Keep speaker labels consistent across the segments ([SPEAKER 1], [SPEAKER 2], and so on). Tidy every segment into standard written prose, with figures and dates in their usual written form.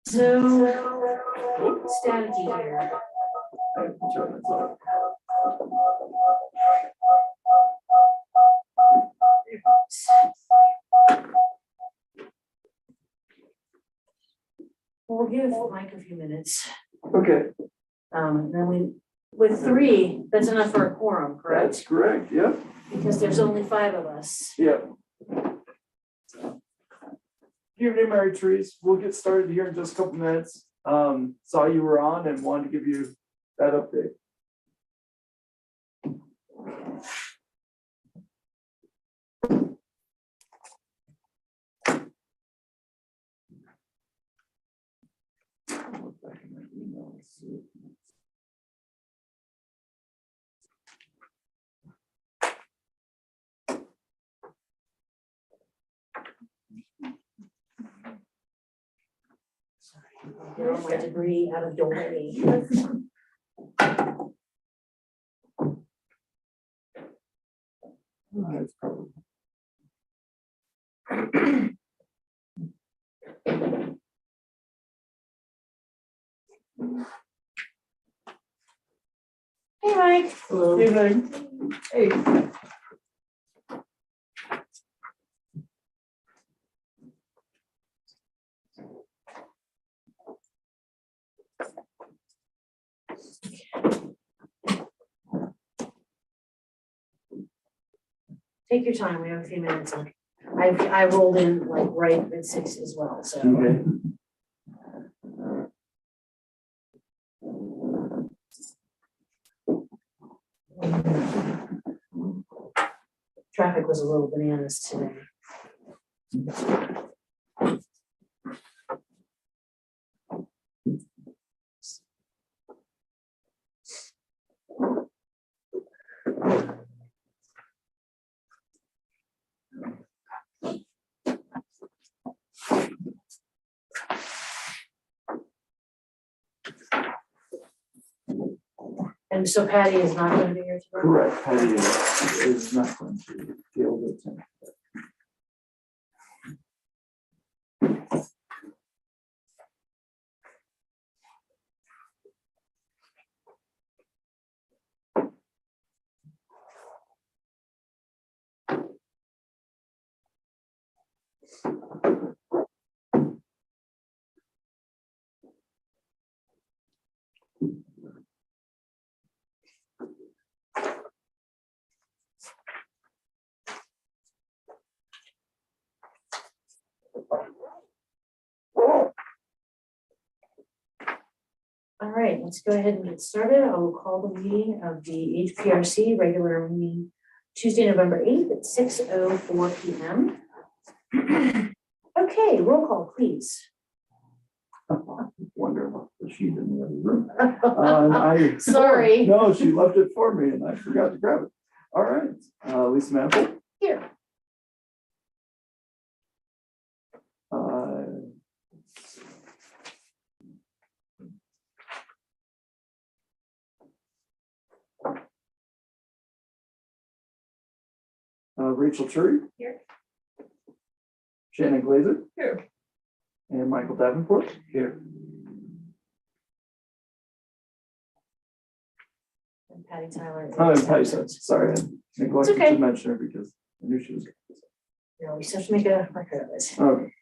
[SPEAKER 1] So staticky here.
[SPEAKER 2] I have to turn this off.
[SPEAKER 1] We'll give Mike a few minutes.
[SPEAKER 2] Okay,
[SPEAKER 1] Then with three, that's enough for a quorum, correct?
[SPEAKER 2] that's correct. Yep.
[SPEAKER 1] Because there's only 5 of us.
[SPEAKER 2] Yep. Evening, Mary Trees. We'll get started here in just a couple minutes. Saw you were on and wanted to give you that update. Look back in my email and see.
[SPEAKER 1] Get all my debris out of the way.
[SPEAKER 2] It's probably.
[SPEAKER 1] Hey, Mike.
[SPEAKER 2] Hello. Evening. Hey.
[SPEAKER 1] Take your time. We have a few minutes. I rolled in like right at 6 as well. So
[SPEAKER 2] Okay.
[SPEAKER 1] traffic was a little bananas today. And so Patty is not going to be here tomorrow?
[SPEAKER 2] Correct. Patty is not going to be able to attend.
[SPEAKER 1] All right, let's go ahead and get started. I will call the meeting of the HPRC regular meeting Tuesday, November 8th at 6:04 p.m. Okay, roll call, please.
[SPEAKER 2] Wonder if she's in the other room.
[SPEAKER 1] Sorry.
[SPEAKER 2] No, she left it for me and I forgot to grab it. All right, Lisa Mantle.
[SPEAKER 1] Here.
[SPEAKER 2] Rachel Turi.
[SPEAKER 1] Here.
[SPEAKER 2] Shannon Glazer.
[SPEAKER 1] Here.
[SPEAKER 2] And Michael Davenport. Here.
[SPEAKER 1] And Patty Tyler.
[SPEAKER 2] Oh, and Patty said, sorry, I neglected
[SPEAKER 1] okay.
[SPEAKER 2] to mention her because I knew she was.
[SPEAKER 1] No, we just have to make a record of it.
[SPEAKER 2] Okay.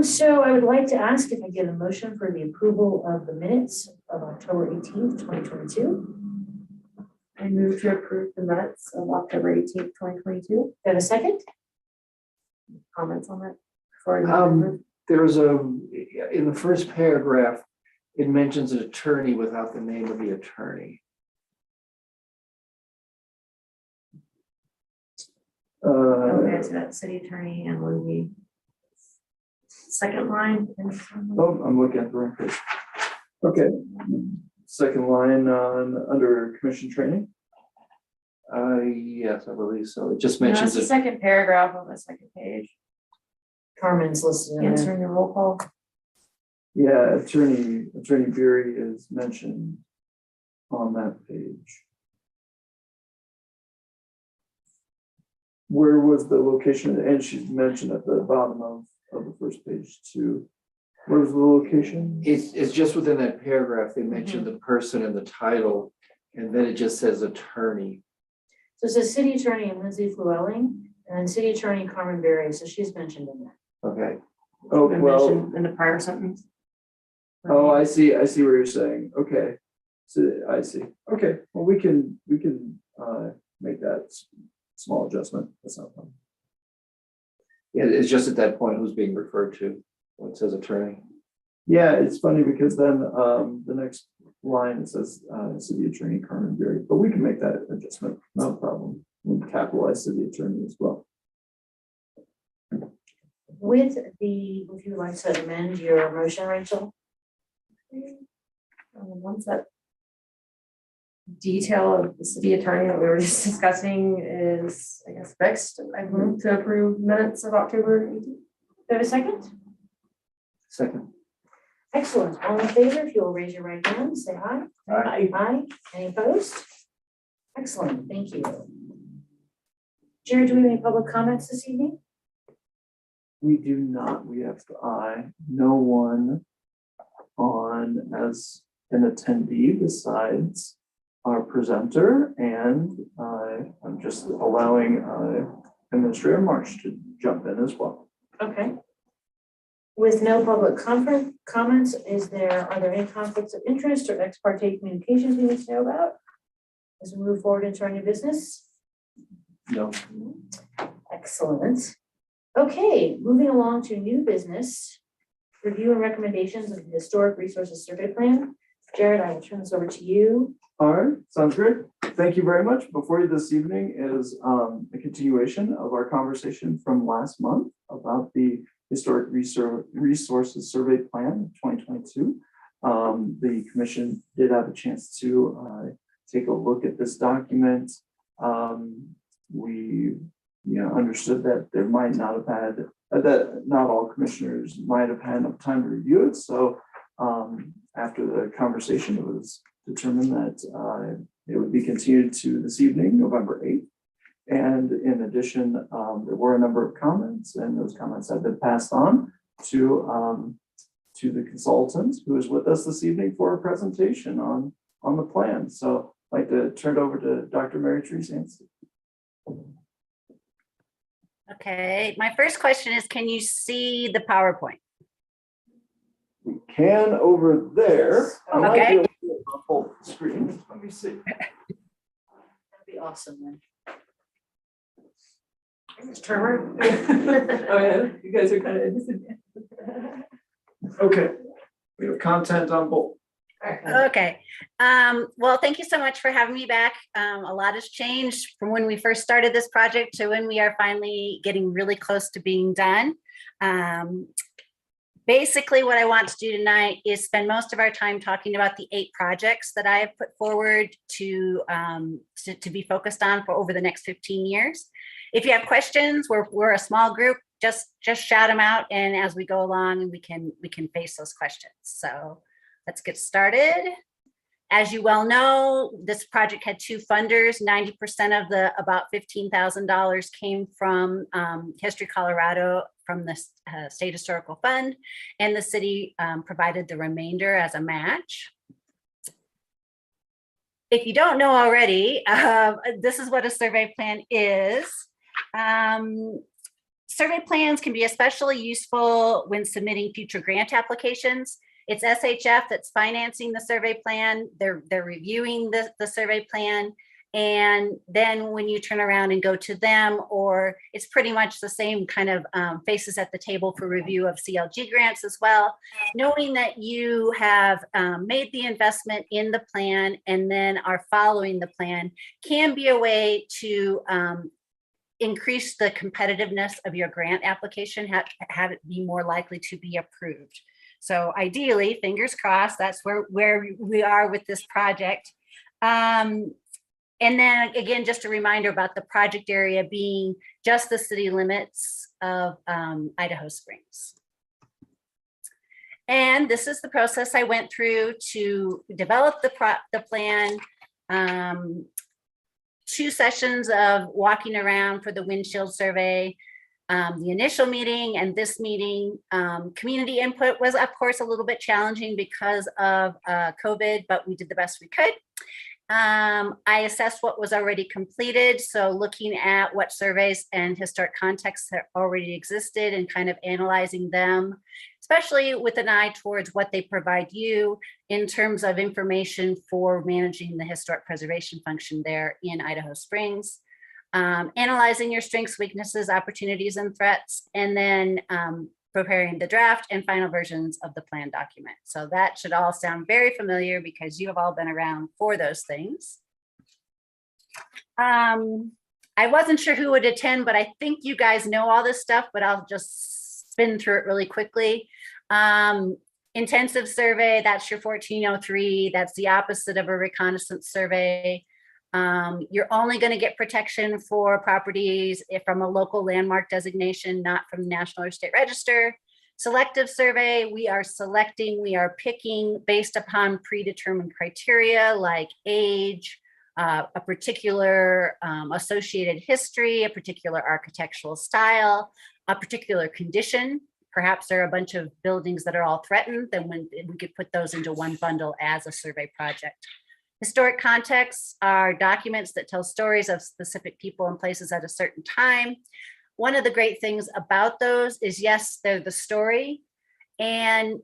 [SPEAKER 1] So I would like to ask if I get a motion for the approval of the minutes of October 18th, 2022.
[SPEAKER 3] I move to approve the minutes of October 18th, 2022.
[SPEAKER 1] Have a second?
[SPEAKER 3] Comments on that? Before I move?
[SPEAKER 2] There's in the first paragraph, it mentions an attorney without the name of the attorney.
[SPEAKER 3] Okay, so that's city attorney and Louis. Second line.
[SPEAKER 2] Oh, I'm looking at the wrong page. Okay, second line under commission training. Yes, I believe so. It just
[SPEAKER 3] No,
[SPEAKER 2] mentions
[SPEAKER 3] it's the
[SPEAKER 2] it.
[SPEAKER 3] second paragraph on the second page.
[SPEAKER 1] Carmen's listed in there.
[SPEAKER 3] Answering the roll call.
[SPEAKER 2] Yeah, attorney Beery is mentioned on that page. Where was the location? And she's mentioned at the bottom of the first page too. Where's the location?
[SPEAKER 4] It's just within that paragraph, they mentioned the person and the title, and then it just says attorney.
[SPEAKER 1] So it says city attorney Lindsay Llewellyn, and then city attorney Carmen Berry, so she's mentioned in there.
[SPEAKER 4] Okay,
[SPEAKER 2] Oh,
[SPEAKER 3] Been
[SPEAKER 2] well,
[SPEAKER 3] mentioned in the prior sentence.
[SPEAKER 2] oh, I see what you're saying. Okay. So I see. Okay, well, we can make that small adjustment. That's not fun.
[SPEAKER 4] yeah, it's just at that point who's being referred to when it says attorney.
[SPEAKER 2] Yeah, it's funny because then the next line it says city attorney Carmen Berry, but we can make that adjustment, no problem. We'll capitalize city attorney as well.
[SPEAKER 1] Would you like to amend your motion, Rachel?
[SPEAKER 3] Once that detail of the city attorney that we were just discussing is, I guess, fixed, I move to approve minutes of October 18th.
[SPEAKER 1] Do you have a second?
[SPEAKER 4] Second.
[SPEAKER 1] Excellent. All in favor, if you'll raise your right hand, say aye.
[SPEAKER 2] Aye.
[SPEAKER 1] Aye. Any opposed? Excellent, thank you. Jared, do we have any public comments this evening?
[SPEAKER 2] We do not, we have no one on as an attendee besides our presenter, and I'm just allowing Administrator March to jump in as well.
[SPEAKER 1] Okay. With no public comments, are there any conflicts of interest or ex parte communications we need to know about as we move forward into our new business?
[SPEAKER 2] No.
[SPEAKER 1] Excellent. Okay, moving along to new business, review and recommendations of the Historic Resources Survey Plan. Jared, I will turn this over to you.
[SPEAKER 2] All right, sounds great. Thank you very much. Before you this evening is a continuation of our conversation from last month about the Historic Resources Survey Plan 2022. The commission did have a chance to take a look at this document. We understood that there might not have had, that not all commissioners might have had enough time to review it. So after the conversation, it was determined that it would be continued to this evening, November 8th. And in addition, there were a number of comments, and those comments have been passed on to the consultant who is with us this evening for a presentation on the plan. So I'd like to turn it over to Dr. Mary Therese Anstey.
[SPEAKER 5] Okay, my first question is, can you see the PowerPoint?
[SPEAKER 2] We can over there. I might
[SPEAKER 5] Okay.
[SPEAKER 2] be able to do it on full screen. Let me see.
[SPEAKER 1] That'd be awesome then.
[SPEAKER 3] Termer.
[SPEAKER 2] Oh yeah, you guys are kind of. Okay, we have content on both.
[SPEAKER 5] Okay, well, thank you so much for having me back. A lot has changed from when we first started this project to when we are finally getting really close to being done. Basically, what I want to do tonight is spend most of our time talking about the 8 projects that I have put forward to be focused on for over the next 15 years. If you have questions, we're a small group, just shout them out, and as we go along, we can face those questions. So let's get started. As you well know, this project had 2 funders. 90% of the about $15,000 came from History Colorado, from the State Historical Fund, and the city provided the remainder as a match. If you don't know already, this is what a survey plan is. Survey plans can be especially useful when submitting future grant applications. It's SHF that's financing the survey plan. They're reviewing the survey plan. And then when you turn around and go to them, or it's pretty much the same kind of faces at the table for review of CLG grants as well. Knowing that you have made the investment in the plan and then are following the plan can be a way to increase the competitiveness of your grant application, have it be more likely to be approved. So ideally, fingers crossed, that's where we are with this project. And then again, just a reminder about the project area being just the city limits of Idaho Springs. And this is the process I went through to develop the plan. 2 sessions of walking around for the windshield survey, the initial meeting and this meeting. Community input was, of course, a little bit challenging because of COVID, but we did the best we could. I assessed what was already completed. So looking at what surveys and historic contexts that already existed and kind of analyzing them, especially with an eye towards what they provide you in terms of information for managing the historic preservation function there in Idaho Springs. Analyzing your strengths, weaknesses, opportunities, and threats, and then preparing the draft and final versions of the plan document. So that should all sound very familiar because you have all been around for those things. I wasn't sure who would attend, but I think you guys know all this stuff, but I'll just spin through it really quickly. Intensive survey, that's your 1403. That's the opposite of a reconnaissance survey. You're only going to get protection for properties from a local landmark designation, not from the National or State Register. Selective survey, we are selecting, we are picking based upon predetermined criteria like age, a particular associated history, a particular architectural style, a particular condition. Perhaps there are a bunch of buildings that are all threatened, then we could put those into one bundle as a survey project. Historic contexts are documents that tell stories of specific people and places at a certain time. One of the great things about those is, yes, they're the story, and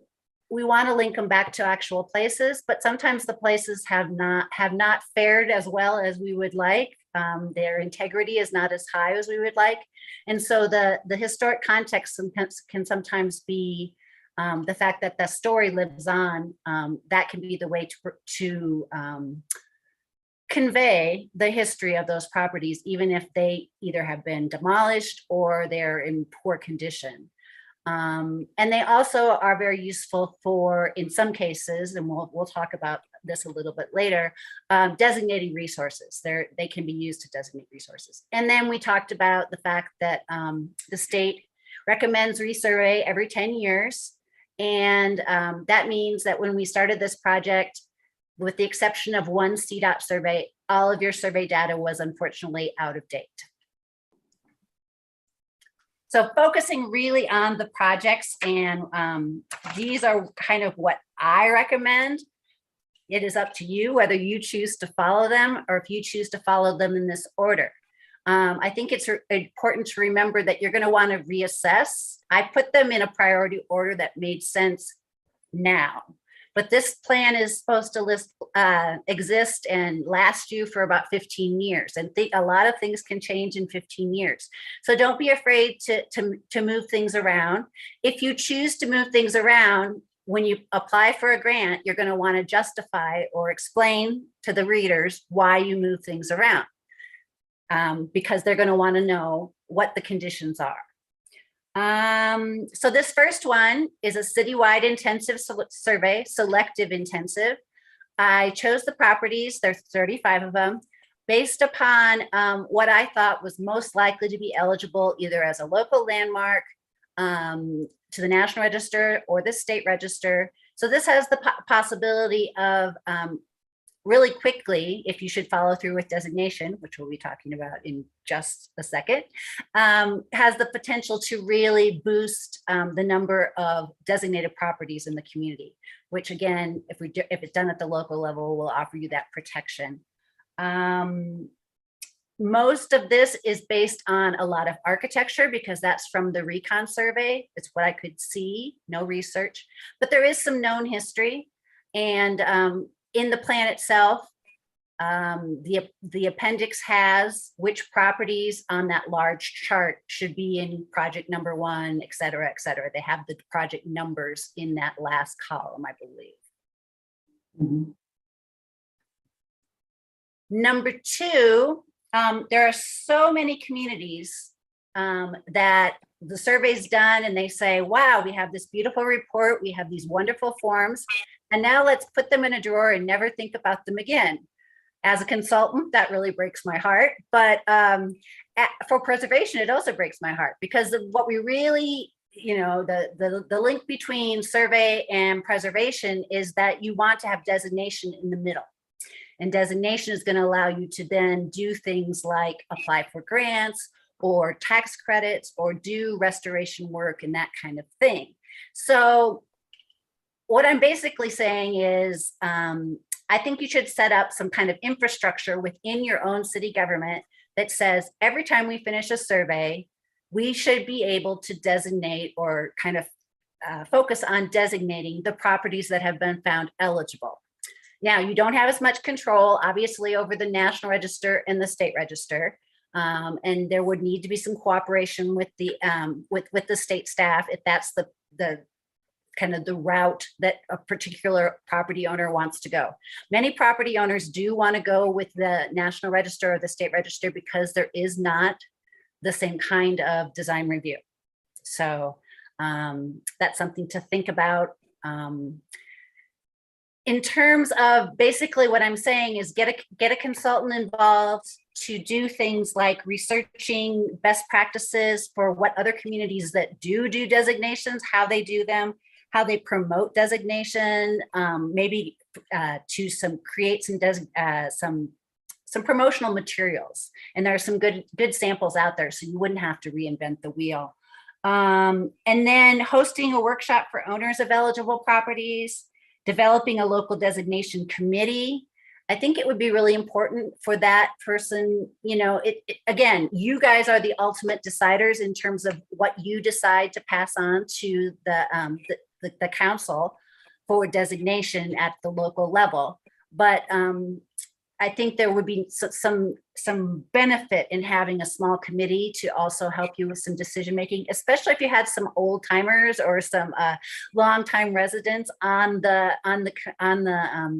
[SPEAKER 5] we want to link them back to actual places, but sometimes the places have not fared as well as we would like. Their integrity is not as high as we would like. And so the historic context can sometimes be the fact that the story lives on. That can be the way to convey the history of those properties, even if they either have been demolished or they're in poor condition. And they also are very useful for, in some cases, and we'll talk about this a little bit later, designating resources. They can be used to designate resources. And then we talked about the fact that the state recommends resurvey every 10 years. And that means that when we started this project, with the exception of one CDOT survey, all of your survey data was unfortunately out of date. So focusing really on the projects, and these are kind of what I recommend. It is up to you whether you choose to follow them or if you choose to follow them in this order. I think it's important to remember that you're going to want to reassess. I put them in a priority order that made sense now, but this plan is supposed to exist and last you for about 15 years. And a lot of things can change in 15 years. So don't be afraid to move things around. If you choose to move things around, when you apply for a grant, you're going to want to justify or explain to the readers why you move things around. Because they're going to want to know what the conditions are. So this first one is a citywide intensive survey, selective intensive. I chose the properties, there's 35 of them, based upon what I thought was most likely to be eligible either as a local landmark to the National Register or the State Register. So this has the possibility of really quickly, if you should follow through with designation, which we'll be talking about in just a second, has the potential to really boost the number of designated properties in the community, which again, if it's done at the local level, will offer you that protection. Most of this is based on a lot of architecture because that's from the recon survey. It's what I could see, no research, but there is some known history. And in the plan itself, the appendix has which properties on that large chart should be in project number 1, et cetera, et cetera. They have the project numbers in that last column, I believe.
[SPEAKER 2] Mhm.
[SPEAKER 5] Number 2, there are so many communities that the survey's done and they say, wow, we have this beautiful report, we have these wonderful forms, and now let's put them in a drawer and never think about them again. As a consultant, that really breaks my heart. But for preservation, it also breaks my heart because what we really, the link between survey and preservation is that you want to have designation in the middle. And designation is going to allow you to then do things like apply for grants or tax credits or do restoration work and that kind of thing. So what I'm basically saying is, I think you should set up some kind of infrastructure within your own city government that says every time we finish a survey, we should be able to designate or kind of focus on designating the properties that have been found eligible. Now, you don't have as much control, obviously, over the National Register and the State Register. And there would need to be some cooperation with the state staff if that's the kind of the route that a particular property owner wants to go. Many property owners do want to go with the National Register or the State Register because there is not the same kind of design review. So that's something to think about. In terms of basically what I'm saying is get a consultant involved to do things like researching best practices for what other communities that do designations, how they do them, how they promote designation, maybe to create some promotional materials. And there are some good samples out there, so you wouldn't have to reinvent the wheel. And then hosting a workshop for owners of eligible properties, developing a local designation committee. I think it would be really important for that person, again, you guys are the ultimate deciders in terms of what you decide to pass on to the council for designation at the local level. But I think there would be some benefit in having a small committee to also help you with some decision making, especially if you had some old timers or some longtime residents on the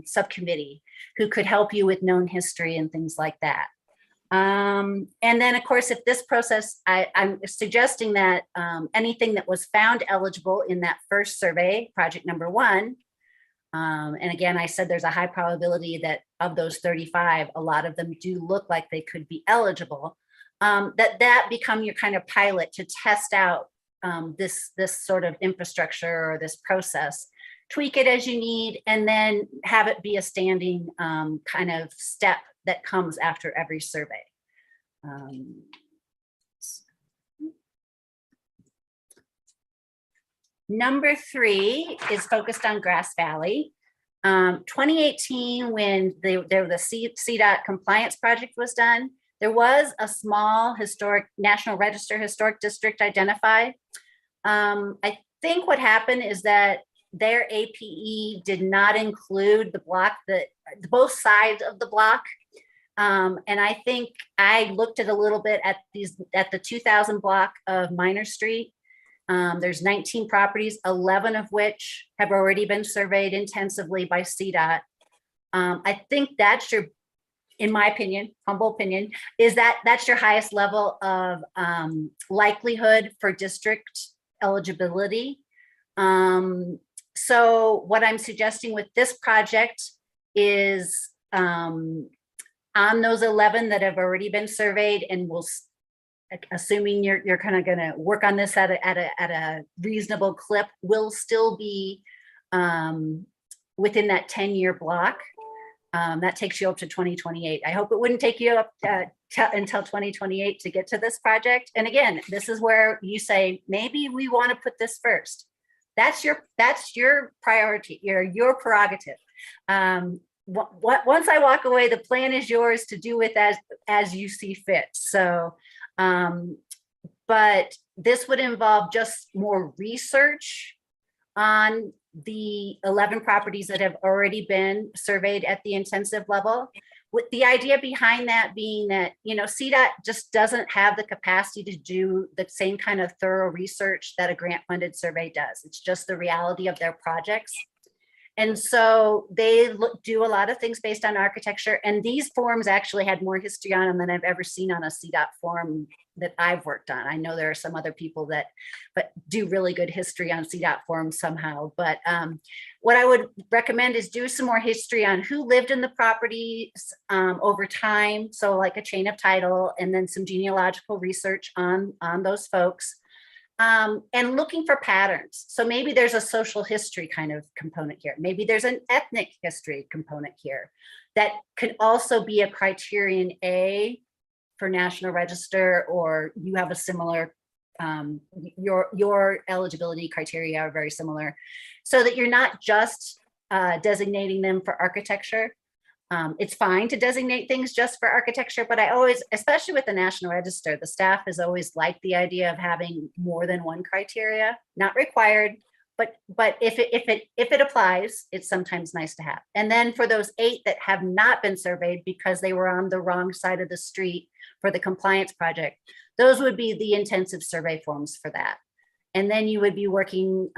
[SPEAKER 5] subcommittee who could help you with known history and things like that. And then, of course, if this process, I'm suggesting that anything that was found eligible in that first survey, project number 1, and again, I said there's a high probability that of those 35, a lot of them do look like they could be eligible, that become your kind of pilot to test out this sort of infrastructure or this process, tweak it as you need, and then have it be a standing kind of step that comes after every survey. Number 3 is focused on Grass Valley. 2018, when the CDOT compliance project was done, there was a small historic National Register historic district identified. I think what happened is that their APE did not include the block both sides of the block. And I think I looked at a little bit at the 2000 block of Minor Street. There's 19 properties, 11 of which have already been surveyed intensively by CDOT. I think that's in my opinion, humble opinion, is that's your highest level of likelihood for district eligibility. So what I'm suggesting with this project is on those 11 that have already been surveyed, and we'll, assuming you're kind of going to work on this at a reasonable clip, will still be within that 10-year block. That takes you up to 2028. I hope it wouldn't take you up until 2028 to get to this project. And again, this is where you say, maybe we want to put this first. That's your priority, your prerogative. Once I walk away, the plan is yours to do with as you see fit. So, but this would involve just more research on the 11 properties that have already been surveyed at the intensive level, with the idea behind that being that, CDOT just doesn't have the capacity to do the same kind of thorough research that a grant funded survey does. It's just the reality of their projects. And so they do a lot of things based on architecture, and these forms actually had more history on them than I've ever seen on a CDOT form that I've worked on. I know there are some other people that do really good history on CDOT forms somehow, but what I would recommend is do some more history on who lived in the properties over time, so like a chain of title, and then some genealogical research on those folks. And looking for patterns. So maybe there's a social history kind of component here. Maybe there's an ethnic history component here that could also be a criterion A for National Register, or you have a similar, your eligibility criteria are very similar, so that you're not just designating them for architecture. It's fine to designate things just for architecture, but I always, especially with the National Register, the staff has always liked the idea of having more than one criteria, not required, but if it applies, it's sometimes nice to have. And then for those 8 that have not been surveyed because they were on the wrong side of the street for the compliance project, those would be the intensive survey forms for that. And then you would be working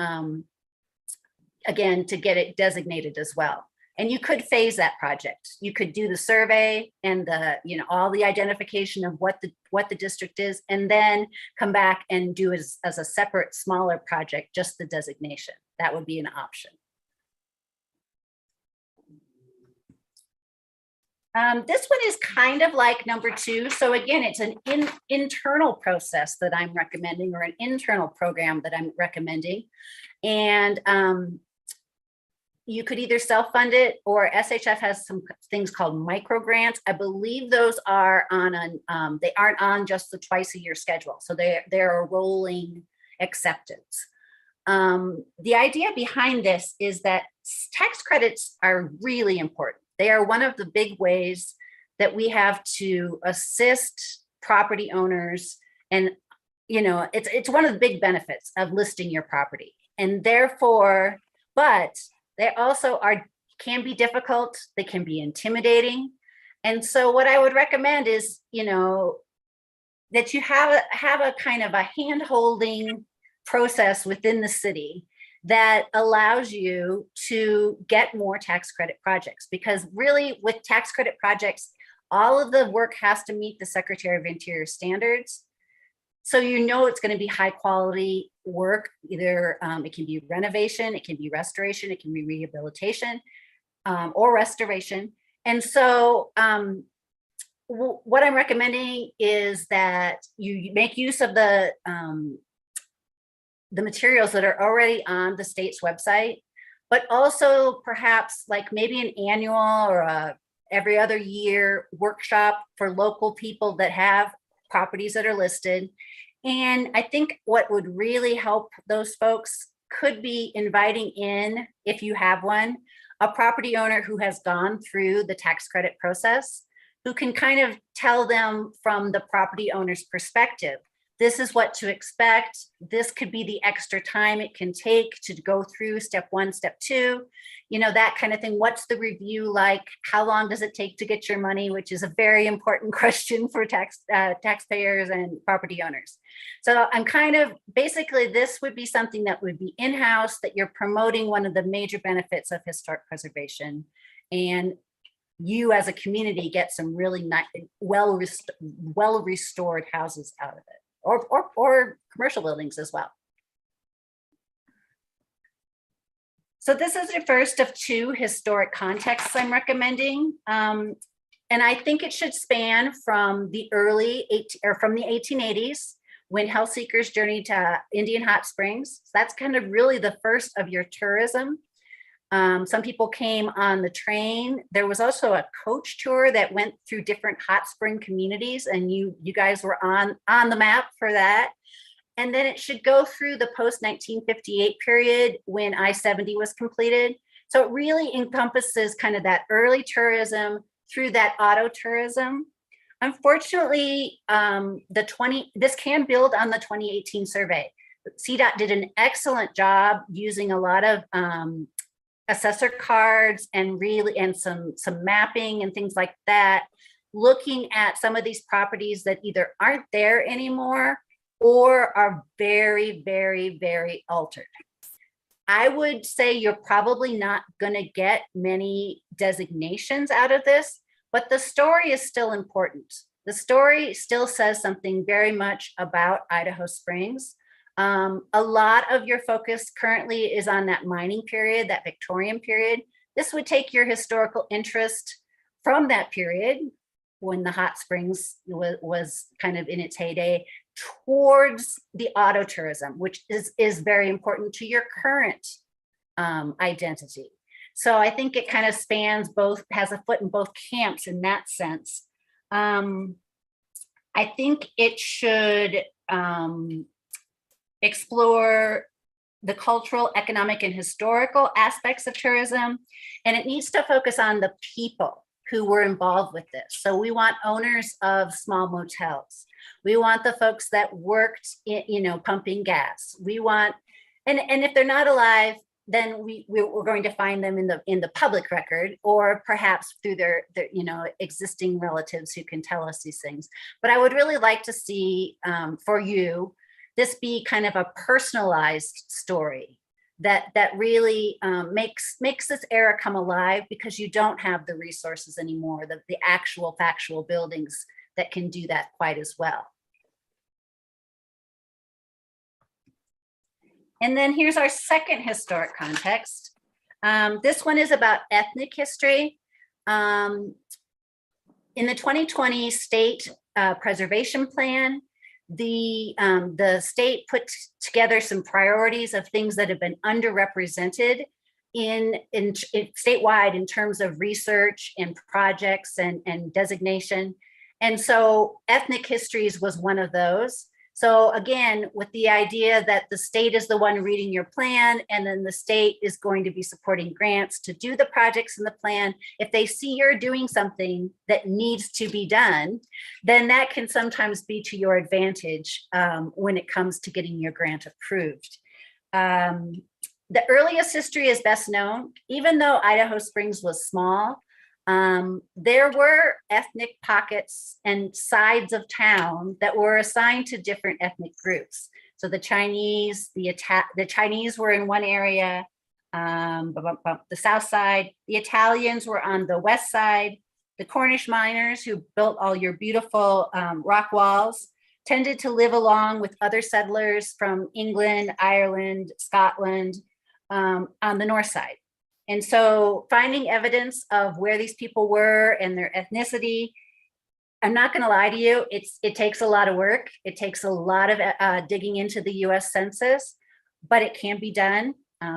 [SPEAKER 5] again to get it designated as well. And you could phase that project. You could do the survey and the, all the identification of what the district is, and then come back and do it as a separate, smaller project, just the designation. That would be an option. This one is kind of like number 2. So again, it's an internal process that I'm recommending, or an internal program that I'm recommending. And you could either self-fund it, or SHF has some things called micro grants. I believe those are on they aren't on just the twice-a-year schedule. So they're a rolling acceptance. The idea behind this is that tax credits are really important. They are one of the big ways that we have to assist property owners. And, it's one of the big benefits of listing your property. And therefore, but they also can be difficult. They can be intimidating. And so what I would recommend is, that you have a kind of a hand-holding process within the city that allows you to get more tax credit projects. Because really, with tax credit projects, all of the work has to meet the Secretary of Interior standards. So it's going to be high quality work. Either it can be renovation, it can be restoration, it can be rehabilitation, or restoration. And so what I'm recommending is that you make use of the materials that are already on the state's website, but also perhaps like maybe an annual or every other year workshop for local people that have properties that are listed. And I think what would really help those folks could be inviting in, if you have one, a property owner who has gone through the tax credit process, who can kind of tell them from the property owner's perspective, this is what to expect. This could be the extra time it can take to go through step 1, step 2, that kind of thing. What's the review like? How long does it take to get your money? Which is a very important question for taxpayers and property owners. So I'm basically, this would be something that would be in-house, that you're promoting one of the major benefits of historic preservation. And you as a community get some really nice, well restored houses out of it. Or commercial buildings as well. So this is the first of 2 historic contexts I'm recommending. And I think it should span from the from the 1880s, when health seekers journeyed to Indian Hot Springs. So that's kind of really the first of your tourism. Some people came on the train. There was also a coach tour that went through different hot spring communities, and you guys were on the map for that. And then it should go through the post-1958 period when I-70 was completed. So it really encompasses kind of that early tourism through that auto tourism. Unfortunately, this can build on the 2018 survey. CDOT did an excellent job using a lot of assessor cards and some mapping and things like that, looking at some of these properties that either aren't there anymore or are very, very, very altered. I would say you're probably not going to get many designations out of this, but the story is still important. The story still says something very much about Idaho Springs. A lot of your focus currently is on that mining period, that Victorian period. This would take your historical interest from that period, when the hot springs was kind of in its heyday, towards the auto tourism, which is very important to your current identity. So I think it kind of spans both, has a foot in both camps in that sense. I think it should explore the cultural, economic, and historical aspects of tourism. And it needs to focus on the people who were involved with this. So we want owners of small motels. We want the folks that worked, pumping gas. We want, and if they're not alive, then we're going to find them in the public record, or perhaps through their existing relatives who can tell us these things. But I would really like to see for you this be kind of a personalized story that really makes this era come alive, because you don't have the resources anymore, the actual factual buildings that can do that quite as well. And then here's our second historic context. This one is about ethnic history. In the 2020 state preservation plan, the state put together some priorities of things that have been underrepresented in statewide in terms of research and projects and designation. And so ethnic histories was one of those. So again, with the idea that the state is the one reading your plan, and then the state is going to be supporting grants to do the projects in the plan. If they see you're doing something that needs to be done, then that can sometimes be to your advantage when it comes to getting your grant approved. The earliest history is best known. Even though Idaho Springs was small, there were ethnic pockets and sides of town that were assigned to different ethnic groups. So the Chinese, the Chinese were in one area, the south side. The Italians were on the west side. The Cornish miners, who built all your beautiful rock walls, tended to live along with other settlers from England, Ireland, Scotland, on the north side. And so finding evidence of where these people were and their ethnicity, I'm not going to lie to you, it takes a lot of work. It takes a lot of digging into the US Census, but it can be done.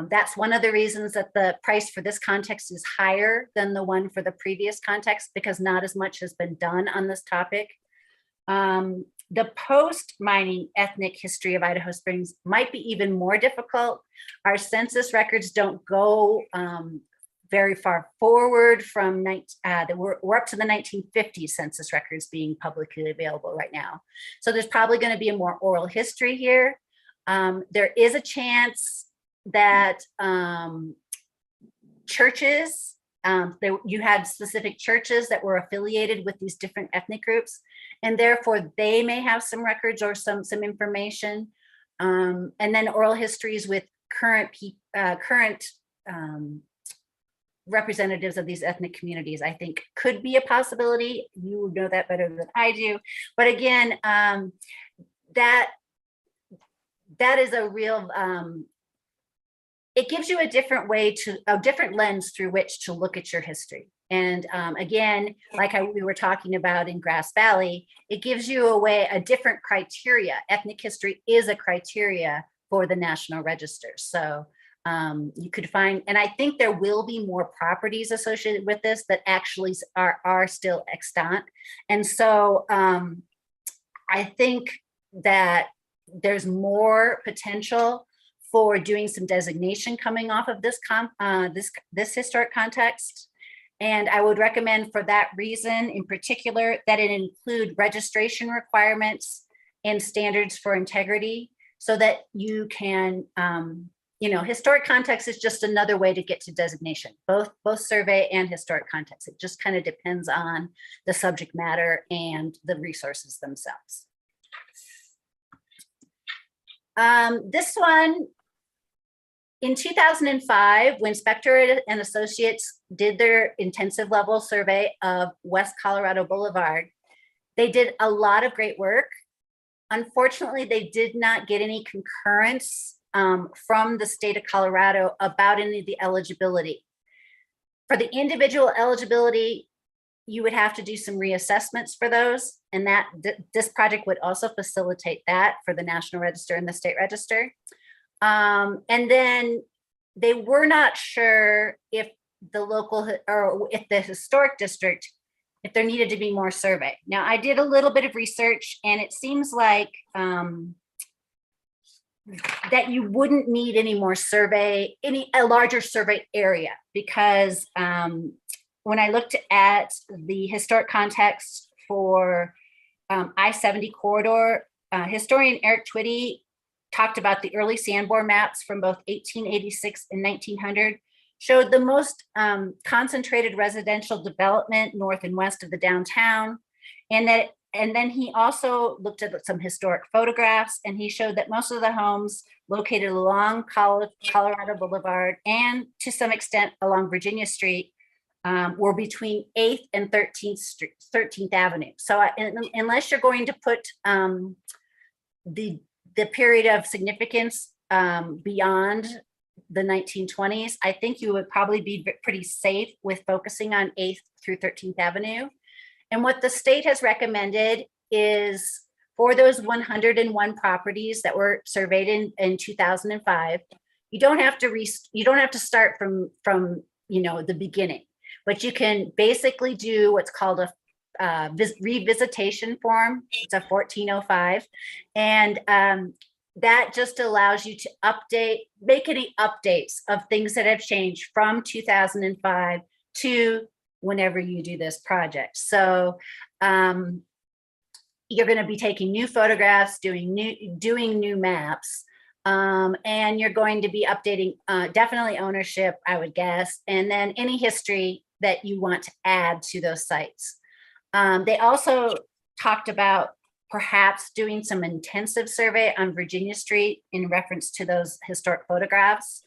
[SPEAKER 5] That's one of the reasons that the price for this context is higher than the one for the previous context, because not as much has been done on this topic. The post-mining ethnic history of Idaho Springs might be even more difficult. Our census records don't go very far forward from, we're up to the 1950 census records being publicly available right now. So there's probably going to be a more oral history here. There is a chance that churches, you had specific churches that were affiliated with these different ethnic groups, and therefore they may have some records or some information. And then oral histories with current representatives of these ethnic communities, I think could be a possibility. You know that better than I do. But again, that is a real, it gives you a different lens through which to look at your history. And again, like we were talking about in Grass Valley, it gives you a different criteria. Ethnic history is a criteria for the National Register. So you could find, and I think there will be more properties associated with this that actually are still extant. And so I think that there's more potential for doing some designation coming off of this historic context. And I would recommend, for that reason in particular, that it include registration requirements and standards for integrity, so that you can, historic context is just another way to get to designation, both survey and historic context. It just kind of depends on the subject matter and the resources themselves. This one, in 2005, when Spector and Associates did their intensive level survey of West Colorado Boulevard, they did a lot of great work. Unfortunately, they did not get any concurrence from the state of Colorado about any of the eligibility. For the individual eligibility, you would have to do some reassessments for those, and that this project would also facilitate that for the National Register and the State Register. And then they were not sure if the local, or if the historic district if there needed to be more survey. Now, I did a little bit of research, and it seems like that you wouldn't need any more survey, a larger survey area, because when I looked at the historic context for I-70 corridor, historian Eric Twitty talked about the early Sanborn maps from both 1886 and 1900, showed the most concentrated residential development north and west of the downtown. And then he also looked at some historic photographs, and he showed that most of the homes located along Colorado Boulevard and to some extent along Virginia Street were between 8th and 13th Avenue. So unless you're going to put the period of significance beyond the 1920s, I think you would probably be pretty safe with focusing on 8th through 13th Avenue. And what the state has recommended is for those 101 properties that were surveyed in 2005, you don't have to start from the beginning, but you can basically do what's called a revisitation form. It's a 1405, and that just allows you to make any updates of things that have changed from 2005 to whenever you do this project. So you're going to be taking new photographs, doing new maps, and you're going to be updating definitely ownership, I would guess, and then any history that you want to add to those sites. They also talked about perhaps doing some intensive survey on Virginia Street in reference to those historic photographs.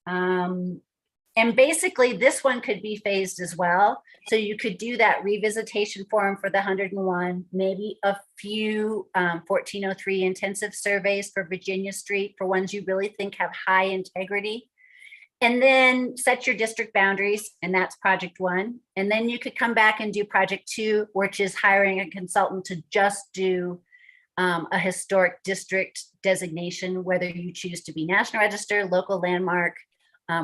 [SPEAKER 5] And basically this one could be phased as well. So you could do that revisitation form for the 101, maybe a few 1403 intensive surveys for Virginia Street for ones you really think have high integrity. And then set your district boundaries, and that's project 1. And then you could come back and do project 2, which is hiring a consultant to just do a historic district designation, whether you choose to be National Register, local landmark,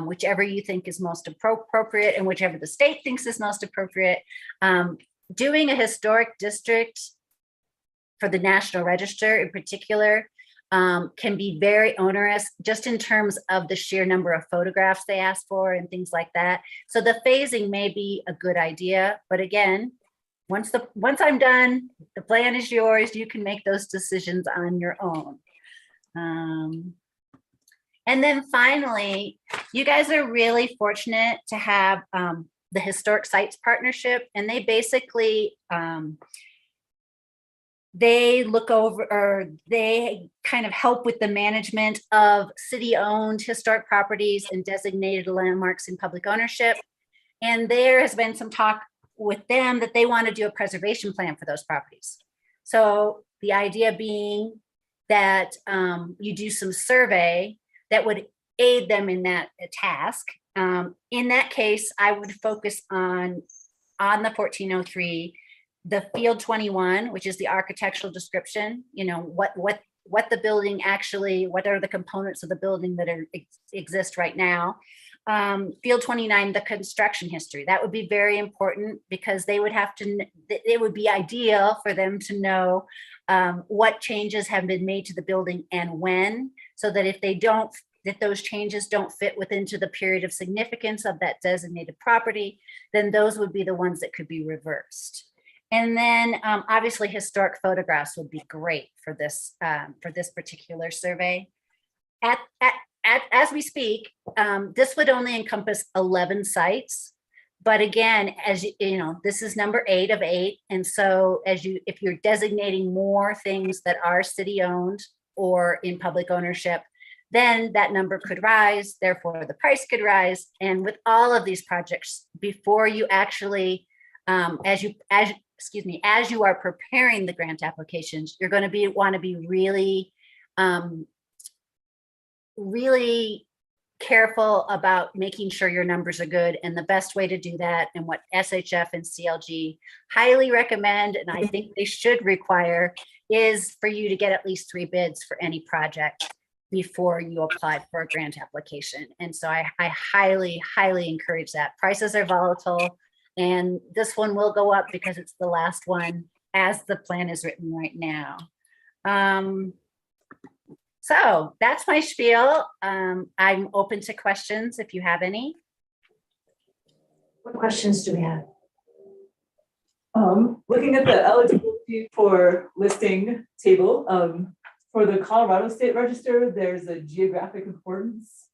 [SPEAKER 5] whichever you think is most appropriate, and whichever the state thinks is most appropriate. Doing a historic district for the National Register in particular can be very onerous just in terms of the sheer number of photographs they ask for and things like that. So the phasing may be a good idea, but again, once I'm done, the plan is yours. You can make those decisions on your own. And then finally, you guys are really fortunate to have the Historic Sites Partnership, and they basically they look over, or they kind of help with the management of city-owned historic properties and designated landmarks in public ownership. And there has been some talk with them that they want to do a preservation plan for those properties. So the idea being that you do some survey that would aid them in that task. In that case, I would focus on the 1403, the field 21, which is the architectural description, what the building actually, what are the components of the building that exist right now. Field 29, the construction history. That would be very important because they would have to, it would be ideal for them to know what changes have been made to the building and when, so that if they don't, that those changes don't fit within to the period of significance of that designated property, then those would be the ones that could be reversed. And then obviously historic photographs would be great for this particular survey. As we speak, this would only encompass 11 sites. But again, as you know, this is number 8 of 8. And so if you're designating more things that are city owned or in public ownership, then that number could rise, therefore the price could rise. And with all of these projects, before you actually, as you are preparing the grant applications, you're going to want to be really, really careful about making sure your numbers are good. And the best way to do that, and what SHF and CLG highly recommend, and I think they should require, is for you to get at least 3 bids for any project before you apply for a grant application. And so I highly, highly encourage that. Prices are volatile. And this one will go up because it's the last one as the plan is written right now. So that's my spiel. I'm open to questions if you have any.
[SPEAKER 1] What questions do we have?
[SPEAKER 6] Looking at the eligibility for listing table, for the Colorado State Register, there's a geographic importance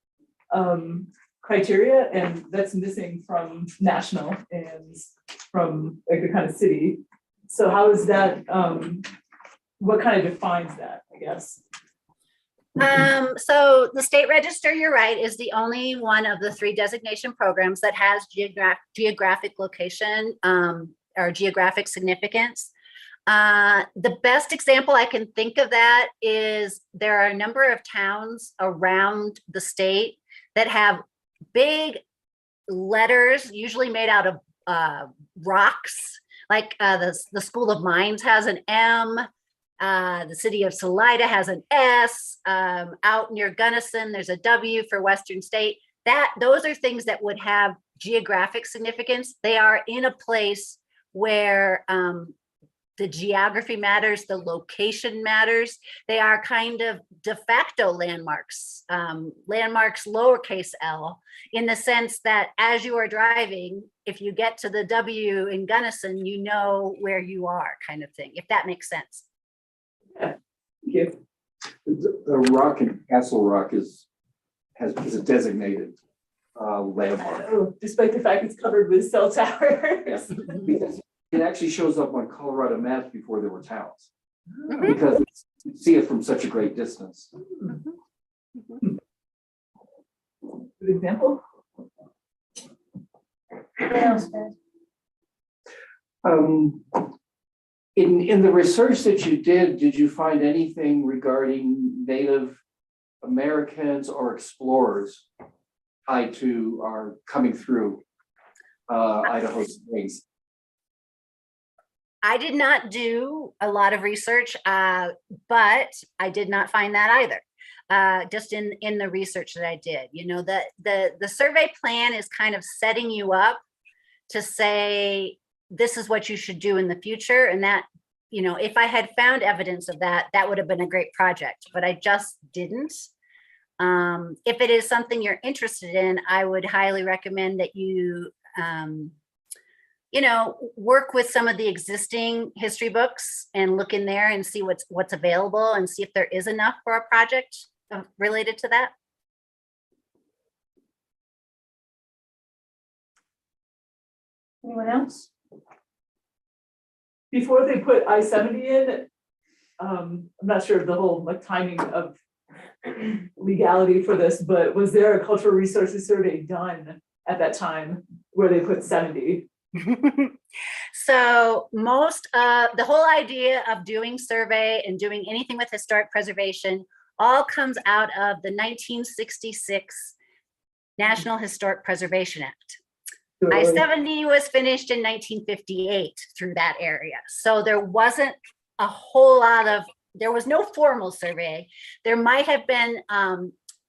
[SPEAKER 6] criteria, and that's missing from national and from like the kind of city. So how is that, what kind of defines that, I guess?
[SPEAKER 5] So the state register, you're right, is the only one of the 3 designation programs that has geographic location or geographic significance. The best example I can think of that is there are a number of towns around the state that have big letters, usually made out of rocks, like the School of Mines has an M. The city of Salida has an S. Out near Gunnison, there's a W for Western State. Those are things that would have geographic significance. They are in a place where the geography matters, the location matters. They are kind of de facto landmarks, landmarks lowercase l, in the sense that as you are driving, if you get to the W in Gunnison, you know where you are, kind of thing, if that makes sense.
[SPEAKER 6] Thank you.
[SPEAKER 4] The rock in Castle Rock is a designated landmark.
[SPEAKER 6] Oh, despite the fact it's covered with cell towers.
[SPEAKER 4] Because it actually shows up on Colorado maps before there were towns,
[SPEAKER 5] Mhm.
[SPEAKER 4] because you see it from such a great distance.
[SPEAKER 6] Good example.
[SPEAKER 1] What else, Beth?
[SPEAKER 4] In the research that you did you find anything regarding Native Americans or explorers tied to our coming through Idaho Springs?
[SPEAKER 5] I did not do a lot of research, but I did not find that either. Just in the research that I did, you know, the survey plan is kind of setting you up to say, this is what you should do in the future. And that, you know, if I had found evidence of that, that would have been a great project, but I just didn't. If it is something you're interested in, I would highly recommend that you, you know, work with some of the existing history books and look in there and see what's available and see if there is enough for a project related to that.
[SPEAKER 1] Anyone else?
[SPEAKER 6] Before they put I-70 in, I'm not sure of the whole like timing of legality for this, but was there a cultural resources survey done at that time where they put 70?
[SPEAKER 5] So most the whole idea of doing survey and doing anything with historic preservation all comes out of the 1966 National Historic Preservation Act. I-70 was finished in 1958 through that area. So there wasn't a whole lot of, there was no formal survey. There might have been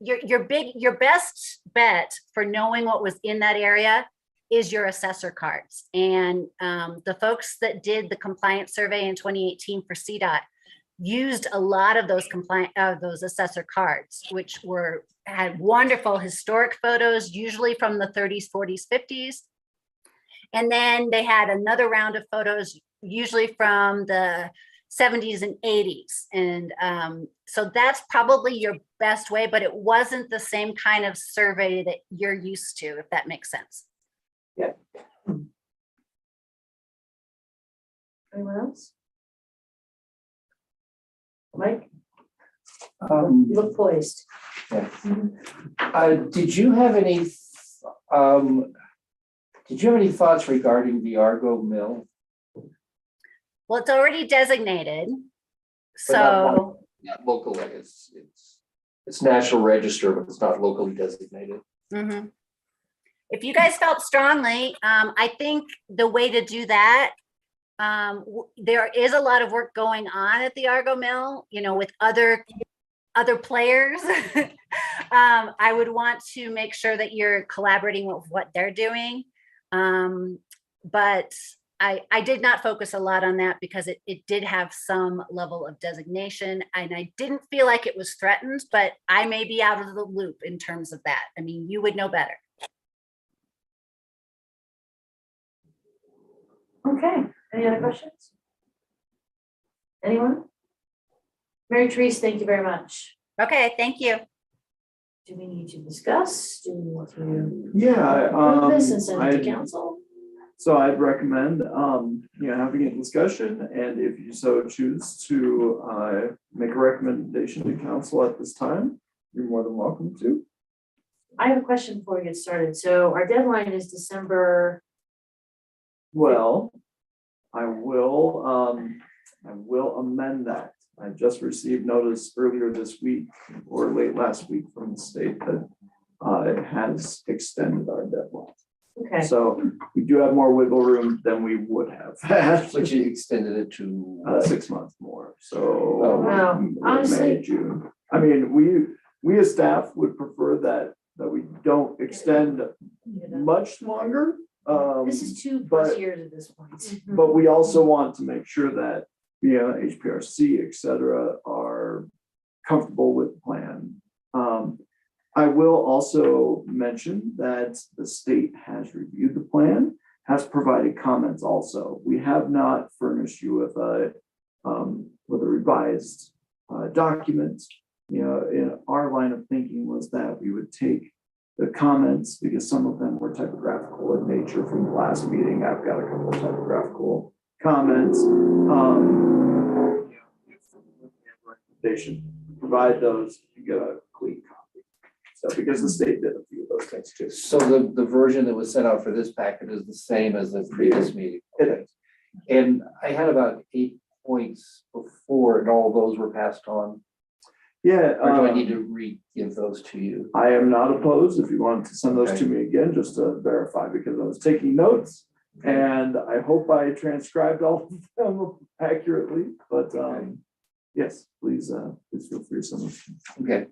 [SPEAKER 5] your best bet for knowing what was in that area is your assessor cards. And the folks that did the compliance survey in 2018 for CDOT used a lot of those assessor cards, which had wonderful historic photos, usually from the 30s, 40s, 50s. And then they had another round of photos, usually from the 70s and 80s. And so that's probably your best way, but it wasn't the same kind of survey that you're used to, if that makes sense.
[SPEAKER 6] Yeah.
[SPEAKER 1] Anyone else? Mike,
[SPEAKER 4] Um,
[SPEAKER 1] you look poised.
[SPEAKER 4] Did you have any thoughts regarding the Argo Mill?
[SPEAKER 5] Well, it's already designated.
[SPEAKER 4] But not
[SPEAKER 5] So,
[SPEAKER 4] Not locally, it's National Register, but it's not locally designated.
[SPEAKER 5] mhm. If you guys felt strongly, I think the way to do that, there is a lot of work going on at the Argo Mill, you know, with other players. I would want to make sure that you're collaborating with what they're doing. But I did not focus a lot on that because it did have some level of designation, and I didn't feel like it was threatened, but I may be out of the loop in terms of that. I mean, you would know better.
[SPEAKER 1] Okay, any other questions? Anyone? Mary Therese, thank you very much.
[SPEAKER 5] Okay, thank you.
[SPEAKER 1] Do we need to discuss? Do we want to
[SPEAKER 2] Yeah,
[SPEAKER 1] approve this and send it to
[SPEAKER 2] I'd-
[SPEAKER 1] council?
[SPEAKER 2] So I'd recommend, having a discussion, and if you so choose to, make a recommendation to council at this time, you're more than welcome to.
[SPEAKER 1] I have a question before we get started. So our deadline is December.
[SPEAKER 2] Well, I will amend that. I just received notice earlier this week or late last week from the state that, it has extended our deadline.
[SPEAKER 1] Okay,
[SPEAKER 2] So we do have more wiggle room than we would have had.
[SPEAKER 4] But you extended it to.
[SPEAKER 2] 6 months more, so.
[SPEAKER 4] Oh.
[SPEAKER 1] No, honestly-
[SPEAKER 2] May, June. I mean, we as staff would prefer that we don't extend much longer.
[SPEAKER 1] this is 2+
[SPEAKER 2] but-
[SPEAKER 1] years at this point.
[SPEAKER 2] But we also want to make sure that, HPRC, et cetera, are comfortable with the plan. I will also mention that the state has reviewed the plan, has provided comments also. We have not furnished you with a revised document. In our line of thinking was that we would take the comments, because some of them were typographical in nature from the last meeting. I've got a couple of typographical comments. Recommendation, provide those, you get a clean copy. So because the state did a few of those things too.
[SPEAKER 4] So the version that was sent out for this packet is the same as the previous meeting.
[SPEAKER 2] It is.
[SPEAKER 4] And I had about 8 points before, and all those were passed on.
[SPEAKER 2] Yeah.
[SPEAKER 4] Or do I need to re-give those to you?
[SPEAKER 2] I am not opposed if you want to send those to
[SPEAKER 4] Okay.
[SPEAKER 2] me again, just to verify, because I was taking notes. And I hope I transcribed all of them accurately, but yes, please feel free to send them.
[SPEAKER 4] Okay,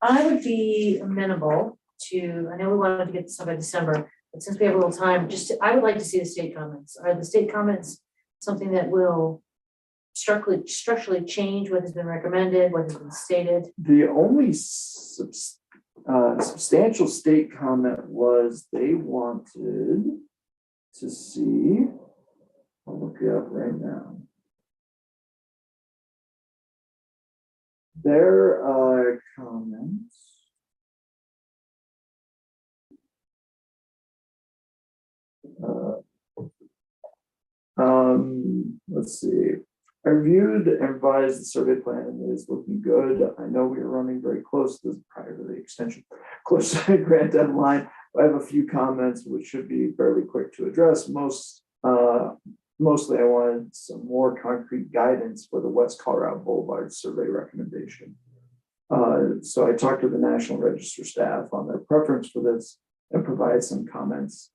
[SPEAKER 1] I would be amenable to, I know we wanted to get this up by December, but since we have a little time, I would like to see the state comments. Are the state comments something that will structurally change what has been recommended, what has been stated?
[SPEAKER 2] The only substantial state comment was they wanted to see, I'll look it up right now. Their comments. Let's see. I reviewed and revised the survey plan and it is looking good. I know we are running very close to this prior to the extension, close to the grant deadline. I have a few comments which should be fairly quick to address. Mostly I wanted some more concrete guidance for the West Colorado Boulevard survey recommendation. So I talked to the National Register staff on their preference for this and provide some comments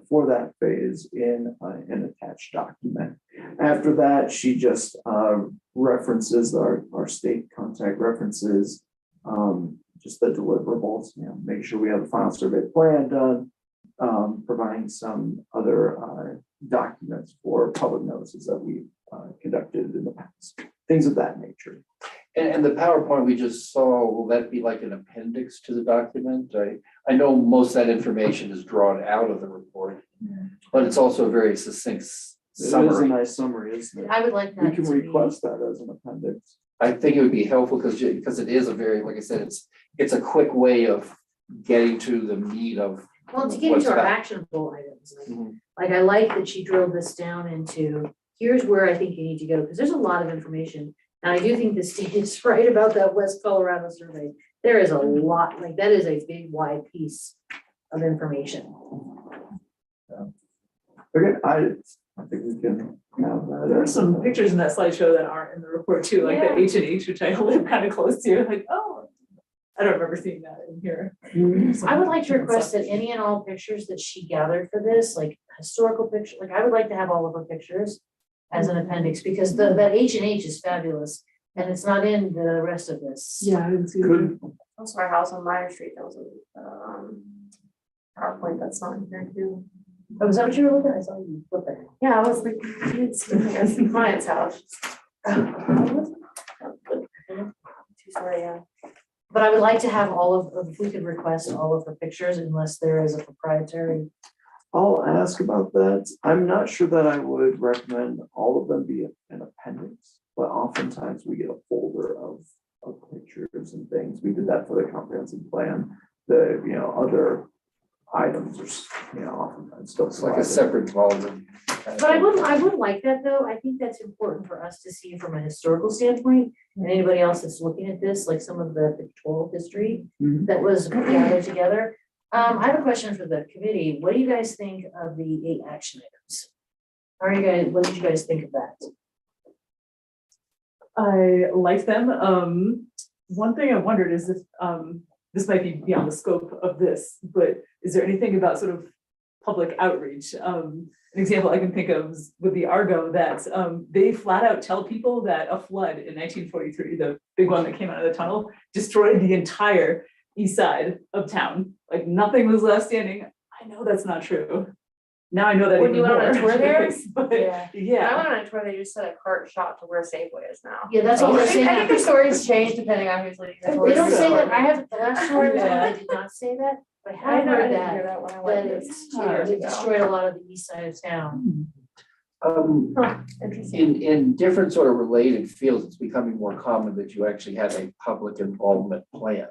[SPEAKER 2] for that phase in an attached document. After that, she just references our state contact references, just the deliverables, make sure we have the final survey plan done, providing some other documents for public notices that we conducted in the past, things of that nature.
[SPEAKER 4] and the PowerPoint we just saw, will that be like an appendix to the document? I know most of that information is drawn out of the report, but it's also a very succinct
[SPEAKER 2] It is a
[SPEAKER 4] summary.
[SPEAKER 2] nice summary, isn't it?
[SPEAKER 1] I would like that.
[SPEAKER 2] We can
[SPEAKER 1] to be-
[SPEAKER 2] request that as an appendix.
[SPEAKER 4] I think it would be helpful because it is a very, like I said, it's a quick way of getting to the meat of.
[SPEAKER 1] Well, to get
[SPEAKER 4] what's
[SPEAKER 1] into our
[SPEAKER 4] back.
[SPEAKER 1] actionable items,
[SPEAKER 2] Mhm.
[SPEAKER 1] like I like that she drove this down into, here's where I think you need to go, because there's a lot of information. And I do think the state is right about that West Colorado survey. There is a lot, like that is a big wide piece of information.
[SPEAKER 2] Okay, I think we can have that.
[SPEAKER 6] There are some pictures in that slideshow that aren't in the report too, like the
[SPEAKER 1] Yeah.
[SPEAKER 6] H&H, which I live kind of close to, like, oh, I don't remember seeing that in here.
[SPEAKER 1] I would like to request that any and all pictures that she gathered for this, like historical picture, like I would like to have all of her pictures as an appendix, because that H&H is fabulous, and it's not in the rest of this.
[SPEAKER 6] Yeah, I didn't see that.
[SPEAKER 2] Could,
[SPEAKER 3] Also, our house on Meyer Street, that was a PowerPoint that's not in here too.
[SPEAKER 1] Oh, was that what you were looking at? I saw you flip it.
[SPEAKER 3] Yeah, I was like, it's the client's house. Two-story, yeah.
[SPEAKER 1] But I would like to have all of, if we could request all of the pictures unless there is a proprietary.
[SPEAKER 2] I'll ask about that. I'm not sure that I would recommend all of them be an appendix, but oftentimes we get a folder of pictures and things. We did that for the comprehensive plan. The, other items are, oftentimes still.
[SPEAKER 4] It's like a separate volume.
[SPEAKER 1] But I would like that though. I think that's important for us to see from a historical standpoint. And anybody else that's looking at this, like some of the pictorial history
[SPEAKER 2] Mhm.
[SPEAKER 1] that was gathered together. I have a question for the committee. What do you guys think of the 8 action items? What did you guys think of that?
[SPEAKER 6] I like them. One thing I wondered is if, this might be beyond the scope of this, but is there anything about sort of public outreach? An example I can think of is with the Argo that they flat out tell people that a flood in 1943, the big one that came out of the tunnel, destroyed the entire east side of town. Like nothing was left standing. I know that's not true. Now I know that
[SPEAKER 3] When
[SPEAKER 6] even
[SPEAKER 3] you went on a
[SPEAKER 6] more.
[SPEAKER 3] tour there?
[SPEAKER 6] But
[SPEAKER 1] Yeah.
[SPEAKER 3] When
[SPEAKER 6] yeah.
[SPEAKER 3] I went on a tour, they just said a cart shot to where Safeway is now.
[SPEAKER 1] Yeah, that's all
[SPEAKER 3] I
[SPEAKER 1] they're
[SPEAKER 3] think
[SPEAKER 1] saying.
[SPEAKER 3] the stories change depending on who's leading the tour.
[SPEAKER 1] They don't say that. I have, the last story was
[SPEAKER 6] Yeah.
[SPEAKER 1] they did not say that, but I
[SPEAKER 3] I
[SPEAKER 1] have
[SPEAKER 6] know,
[SPEAKER 1] heard
[SPEAKER 3] didn't hear
[SPEAKER 1] that,
[SPEAKER 3] that when I
[SPEAKER 1] that
[SPEAKER 3] went.
[SPEAKER 1] it's,
[SPEAKER 3] years
[SPEAKER 1] it
[SPEAKER 3] ago.
[SPEAKER 1] destroyed a lot of the east side of town.
[SPEAKER 3] Interesting.
[SPEAKER 4] In different sort of related fields, it's becoming more common that you actually have a public involvement plan,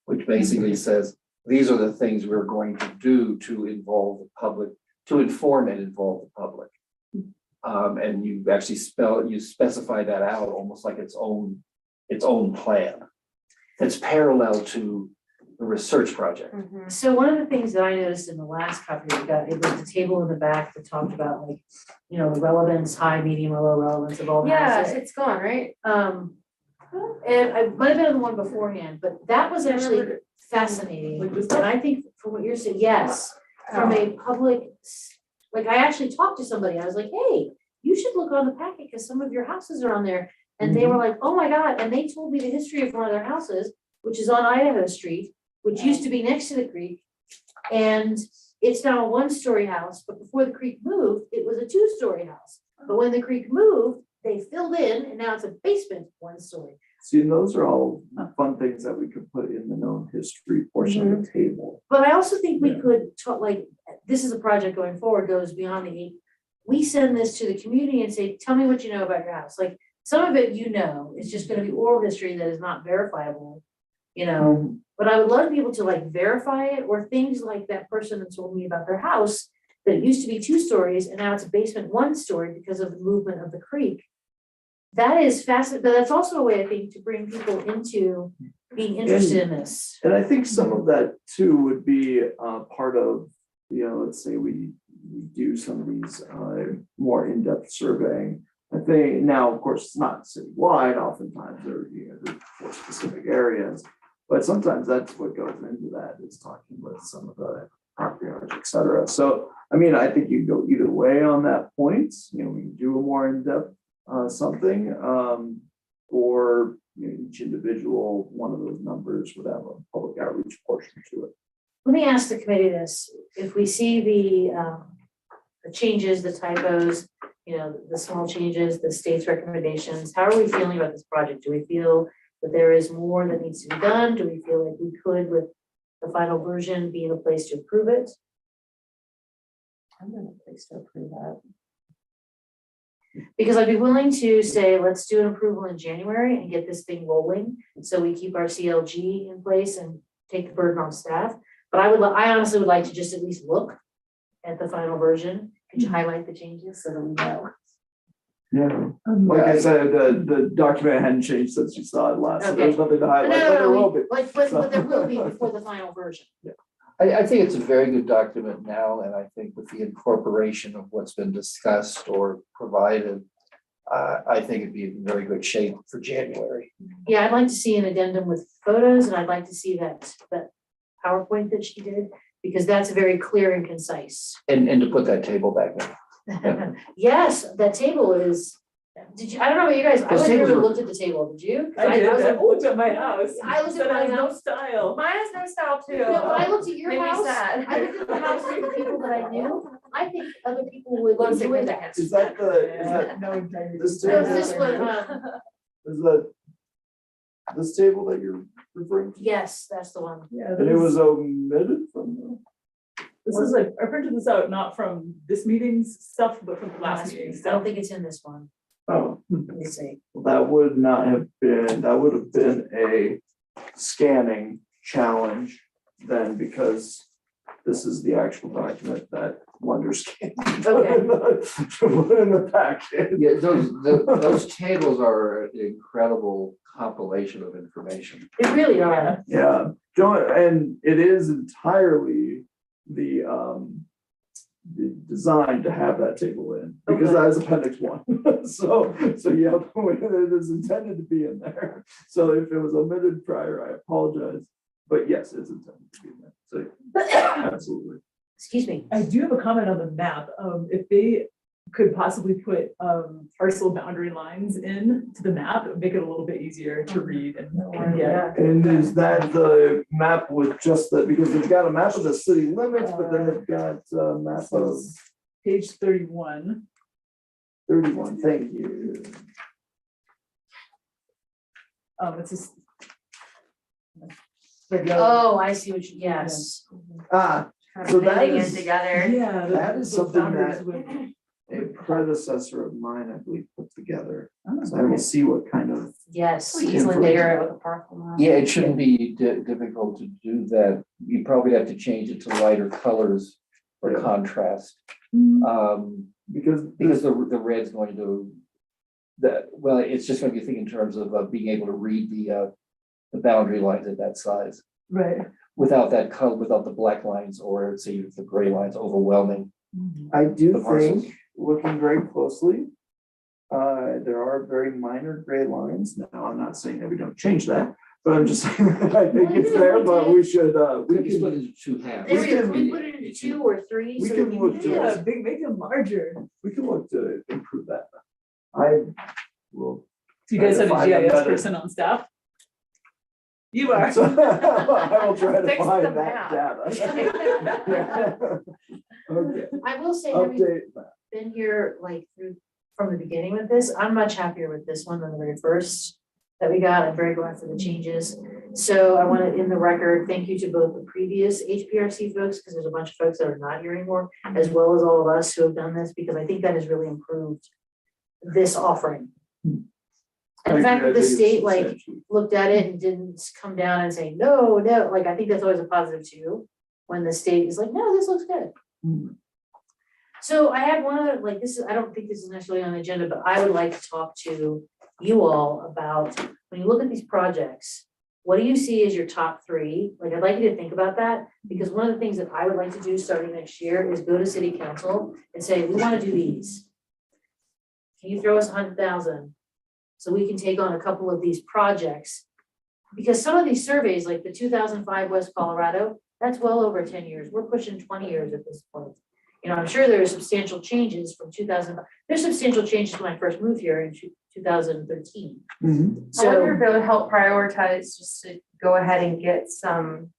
[SPEAKER 4] which basically says, these are the things we're going to do to involve the public, to inform and involve the public. And you actually specify that out almost like its own plan. It's parallel to the research project.
[SPEAKER 3] Mhm.
[SPEAKER 1] So one of the things that I noticed in the last copy we got, it was the table in the back that talked about like, the relevance, high, medium, or low relevance of all the
[SPEAKER 3] Yeah,
[SPEAKER 1] houses.
[SPEAKER 3] it's gone, right?
[SPEAKER 1] And I might have been on the one beforehand, but that was actually fascinating.
[SPEAKER 6] Like this
[SPEAKER 1] And I think from what you're saying, yes, from a public, like I actually talked to somebody, I was like, hey, you should look on the packet because some of your houses are on there. And they were like, oh my God, and they told me the history of one of their houses, which is on Idaho Street, which used to be next to the creek. And it's now a 1-story house, but before the creek moved, it was a 2-story house. But when the creek moved, they filled in and now it's a basement 1-story.
[SPEAKER 2] See, and those are all fun things that we could put in the known history portion of the table.
[SPEAKER 1] But I also think we
[SPEAKER 2] Yeah.
[SPEAKER 1] could talk, like, this is a project going forward, goes beyond the 8. We send this to the community and say, tell me what you know about your house. Like, some of it, it's just gonna be oral history that is not verifiable, But I would love to be able to like verify it, or things like that person that told me about their house that it used to be 2 stories and now it's a basement 1 story because of the movement of the creek. That is fascinating, but that's also a way, I think, to bring people into being interested in this.
[SPEAKER 2] And I think some of that too would be part of, let's say we do some of these more in-depth surveying. I think now, of course, it's not citywide, oftentimes they're for specific areas, but sometimes that's what goes into that, is talking with some of the property owners, et cetera. So, I think you go either way on that point, we can do a more in-depth something, or each individual, one of those numbers would have a public outreach portion to it.
[SPEAKER 1] Let me ask the committee this, if we see the changes, the typos, the small changes, the state's recommendations, how are we feeling about this project? Do we feel that there is more that needs to be done? Do we feel like we could, with the final version, be in a place to approve it?
[SPEAKER 3] I'm in a place to approve that.
[SPEAKER 1] Because I'd be willing to say, let's do an approval in January and get this thing rolling, so we keep our CLG in place and take the burden off staff. But I honestly would like to just at least look at the final version. Could you highlight the changes so that we know?
[SPEAKER 2] Yeah, like I said, the document hadn't changed since you saw it last, so there's nothing to highlight, but there will be.
[SPEAKER 1] Like, but there will be before the final version.
[SPEAKER 4] I think it's a very good document now, and I think with the incorporation of what's been discussed or provided, I think it'd be in very good shape for January.
[SPEAKER 1] Yeah, I'd like to see an addendum with photos, and I'd like to see that PowerPoint that she did, because that's very clear and concise.
[SPEAKER 4] And to put that table back in.
[SPEAKER 1] Yes, that table is, I don't know about you guys, I
[SPEAKER 4] Those
[SPEAKER 1] went through
[SPEAKER 4] tables
[SPEAKER 1] and
[SPEAKER 4] were-
[SPEAKER 1] looked at the table, did you? 'Cause
[SPEAKER 6] I did,
[SPEAKER 1] was
[SPEAKER 6] I
[SPEAKER 1] like,
[SPEAKER 6] looked at my house.
[SPEAKER 1] I looked at
[SPEAKER 6] Said it
[SPEAKER 1] my
[SPEAKER 6] has no
[SPEAKER 1] house.
[SPEAKER 6] style.
[SPEAKER 3] Mine has no style too.
[SPEAKER 1] No, but I looked at your
[SPEAKER 3] Made me
[SPEAKER 1] house,
[SPEAKER 3] sad.
[SPEAKER 1] I looked at the house of the people what I knew. I think other people would
[SPEAKER 3] Love
[SPEAKER 1] enjoy that.
[SPEAKER 2] Is that
[SPEAKER 6] No integrity.
[SPEAKER 2] this
[SPEAKER 1] No,
[SPEAKER 2] table?
[SPEAKER 1] this one,
[SPEAKER 2] Is that this table that you're referring to?
[SPEAKER 1] yes, that's the one.
[SPEAKER 6] Yeah,
[SPEAKER 2] And it was omitted from the.
[SPEAKER 6] this is like, I printed this out, not from this meeting's stuff, but from the last
[SPEAKER 1] I
[SPEAKER 6] meeting's
[SPEAKER 1] don't
[SPEAKER 6] stuff.
[SPEAKER 1] think it's in this one.
[SPEAKER 2] Oh,
[SPEAKER 1] Let me see.
[SPEAKER 2] that would not have been, that would have been a scanning challenge then, because this is the actual document that Wonder scanned.
[SPEAKER 1] Okay.
[SPEAKER 2] Put in the packet.
[SPEAKER 4] Yeah, those tables are an incredible compilation of information.
[SPEAKER 1] They really are.
[SPEAKER 2] Yeah, don't, and it is entirely the design to have that table in, because that is appendix 1. So yeah, it is intended to be in there. So if it was omitted prior, I apologize. But yes, it's intended to be in there. So absolutely.
[SPEAKER 1] Excuse me.
[SPEAKER 6] I do have a comment on the map. If they could possibly put parcel boundary lines in to the map, it would make it a little bit easier to read and get.
[SPEAKER 2] And is that the map with just the, because they've got a map of the city limits, but then they've got a map of
[SPEAKER 6] Page 31.
[SPEAKER 2] 31, thank you.
[SPEAKER 6] It's just.
[SPEAKER 1] Oh, I see what you, yes.
[SPEAKER 2] Ah,
[SPEAKER 3] Kind
[SPEAKER 2] So
[SPEAKER 3] of
[SPEAKER 2] that
[SPEAKER 3] blending in
[SPEAKER 2] is-
[SPEAKER 3] together.
[SPEAKER 6] Yeah.
[SPEAKER 2] That is
[SPEAKER 6] those
[SPEAKER 2] something
[SPEAKER 6] boundaries
[SPEAKER 2] that-
[SPEAKER 6] would-
[SPEAKER 2] a predecessor of mine, I believe, put together.
[SPEAKER 6] Oh,
[SPEAKER 2] So I will see what kind of,
[SPEAKER 1] Yes.
[SPEAKER 3] Easily figure it with a parcel map.
[SPEAKER 4] Yeah, it shouldn't be difficult to do that. You probably have to change it to lighter colors for
[SPEAKER 2] Yeah.
[SPEAKER 4] contrast.
[SPEAKER 2] because
[SPEAKER 4] Because the red's going to, well, it's just going to be a thing in terms of being able to read the boundary lines at that size.
[SPEAKER 6] Right.
[SPEAKER 4] Without that color, without the black lines or say the gray lines overwhelming.
[SPEAKER 2] I do
[SPEAKER 4] The parcels.
[SPEAKER 2] think, looking very closely, there are very minor gray lines. Now, I'm not saying that we don't change that, but I'm just saying that I think it's there, but we should,
[SPEAKER 4] Could
[SPEAKER 2] we
[SPEAKER 4] be split
[SPEAKER 2] can,
[SPEAKER 4] into two halves.
[SPEAKER 1] There we go.
[SPEAKER 2] can-
[SPEAKER 1] Can we put it into 2 or 3?
[SPEAKER 2] we
[SPEAKER 1] so
[SPEAKER 2] can look to
[SPEAKER 6] Yeah, make them larger.
[SPEAKER 2] we can look to improve that. I will.
[SPEAKER 6] Do you guys have a
[SPEAKER 2] Try to find
[SPEAKER 6] GIS
[SPEAKER 2] better.
[SPEAKER 6] person on staff? You are.
[SPEAKER 2] So, I will try to
[SPEAKER 3] Fix
[SPEAKER 2] find
[SPEAKER 3] the
[SPEAKER 2] that
[SPEAKER 3] map.
[SPEAKER 2] data. Okay,
[SPEAKER 1] I will say, having
[SPEAKER 2] update.
[SPEAKER 1] been here like through, from the beginning with this, I'm much happier with this one than the very first that we got. I'm very glad for the changes. So I want to, in the record, thank you to both the previous HPRC folks, because there's a bunch of folks that are not here anymore, as well as all of us who have done this, because I think that has really improved this offering. And the fact that the state like looked at it and didn't come down and say, no, like, I think that's always a positive too, when the state is like, no, this looks good.
[SPEAKER 2] Hmm.
[SPEAKER 1] So I had one other, like, this is, I don't think this is necessarily on the agenda, but I would like to talk to you all about, when you look at these projects, what do you see as your top 3? Like, I'd like you to think about that, because one of the things that I would like to do starting next year is go to city council and say, we want to do these. Can you throw us 100,000? So we can take on a couple of these projects. Because some of these surveys, like the 2005 West Colorado, that's well over 10 years. We're pushing 20 years at this point. You know, I'm sure there are substantial changes from 2000. There's substantial changes when I first moved here in 2013.
[SPEAKER 2] Mhm.
[SPEAKER 3] I wonder
[SPEAKER 1] So
[SPEAKER 3] if it would help prioritize just to go ahead and get some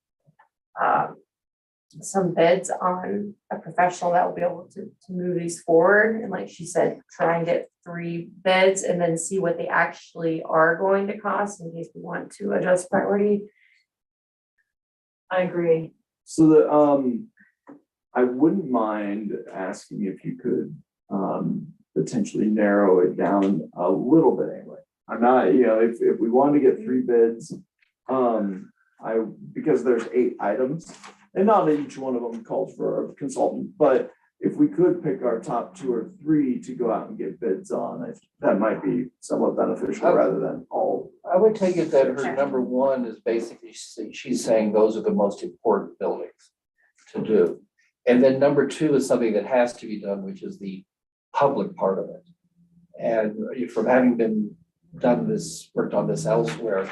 [SPEAKER 3] bids on a professional that will be able to move these forward. And like she said, try and get 3 bids and then see what they actually are going to cost in case we want to adjust priority.
[SPEAKER 1] I agree.
[SPEAKER 2] So that, I wouldn't mind asking if you could, potentially narrow it down a little bit anyway. I'm not, if we wanted to get 3 bids, because there's 8 items, and not that each one of them calls for a consultant, but if we could pick our top 2 or 3 to go out and get bids on, that might be somewhat beneficial rather than all.
[SPEAKER 4] I would take it that her number 1 is basically, she's saying those are the most important buildings to do. And then number 2 is something that has to be done, which is the public part of it. And from having worked on this elsewhere,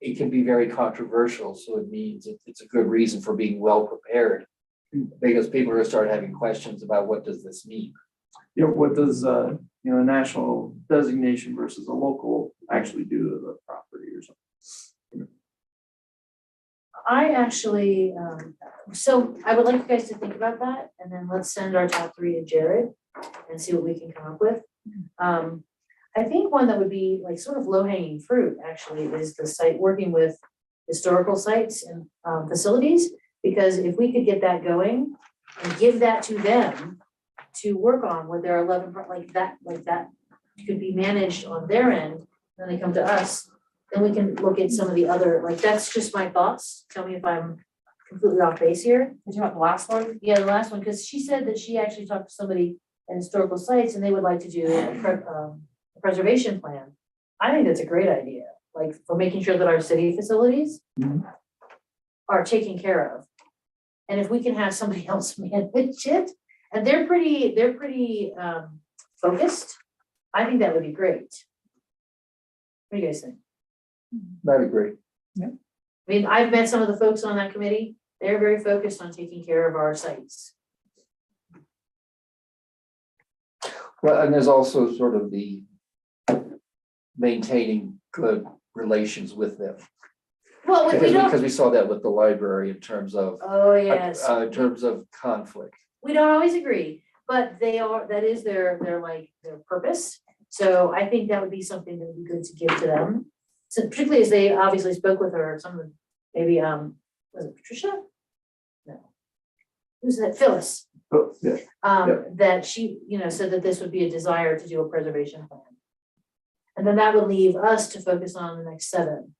[SPEAKER 4] it can be very controversial. So it means it's a good reason for being well prepared, because people are going to start having questions about what does this mean?
[SPEAKER 2] What does, a national designation versus a local actually do to the property or something?
[SPEAKER 1] I actually, so I would like you guys to think about that, and then let's send our top three to Jared and see what we can come up with. I think one that would be like sort of low hanging fruit actually is the site, working with historical sites and facilities, because if we could get that going and give that to them to work on with their 11, like that could be managed on their end, then they come to us, then we can look at some of the other, like, that's just my thoughts. Tell me if I'm completely off base here.
[SPEAKER 3] Did you want the last one?
[SPEAKER 1] Yeah, the last one, because she said that she actually talked to somebody at historical sites and they would like to do a preservation plan. I think that's a great idea, like for making sure that our city facilities
[SPEAKER 2] Mhm.
[SPEAKER 1] are taken care of. And if we can have somebody else manage it, and they're pretty focused, I think that would be great. What do you guys think?
[SPEAKER 4] That'd be great.
[SPEAKER 1] I mean, I've met some of the folks on that committee. They're very focused on taking care of our sites.
[SPEAKER 4] Well, and there's also sort of the maintaining good relations with them.
[SPEAKER 1] Well, we
[SPEAKER 4] Because
[SPEAKER 1] don't,
[SPEAKER 4] we saw that with the library in terms of,
[SPEAKER 1] oh, yes.
[SPEAKER 4] in terms of conflict.
[SPEAKER 1] We don't always agree, but that is their purpose. So I think that would be something that would be good to give to them. So particularly as they obviously spoke with her, some of, maybe, was it Patricia? No. Who's that? Phyllis.
[SPEAKER 2] Oh, yeah.
[SPEAKER 1] That she, said that this would be a desire to do a preservation plan. And then that would leave us to focus on the next 7.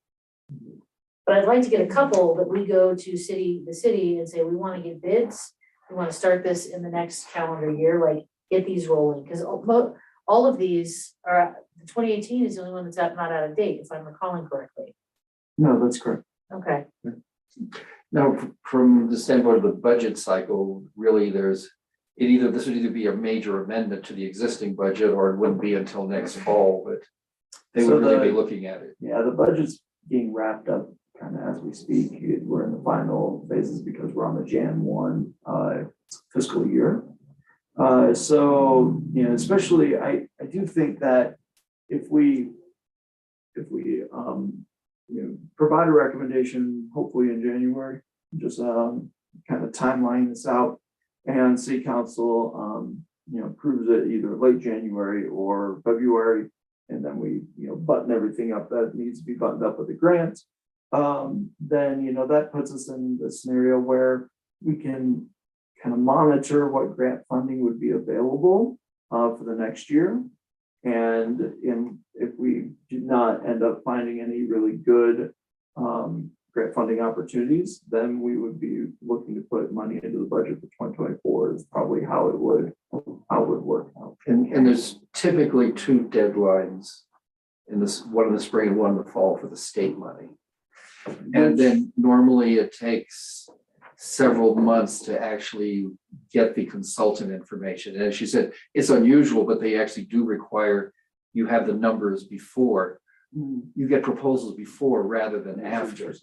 [SPEAKER 1] But I'd like to get a couple that we go to the city and say, we want to get bids. We want to start this in the next calendar year, like get these rolling, because all of these are, the 2018 is the only one that's not out of date, if I'm recalling correctly.
[SPEAKER 2] No, that's correct.
[SPEAKER 1] Okay,
[SPEAKER 4] Now, from the standpoint of the budget cycle, really this would either be a major amendment to the existing budget, or it wouldn't be until next fall, but they
[SPEAKER 2] So
[SPEAKER 4] would really be looking at it.
[SPEAKER 2] Yeah, the budget's being wrapped up kind of as we speak. We're in the final phases because we're on the Jan 1 fiscal year. So, especially I do think that if we provide a recommendation, hopefully in January, just kind of timeline this out, and city council approves it either late January or February, and then we button everything up that needs to be buttoned up with the grant. Then that puts us in the scenario where we can kind of monitor what grant funding would be available for the next year. And if we do not end up finding any really good grant funding opportunities, then we would be looking to put money into the budget for 2024 is probably how it would work out.
[SPEAKER 4] And there's typically 2 deadlines in this, one in the spring and one in the fall for the state money. And then normally it takes several months to actually get the consultant information. And as she said, it's unusual, but they actually do require you have the numbers before. You get proposals before rather than after.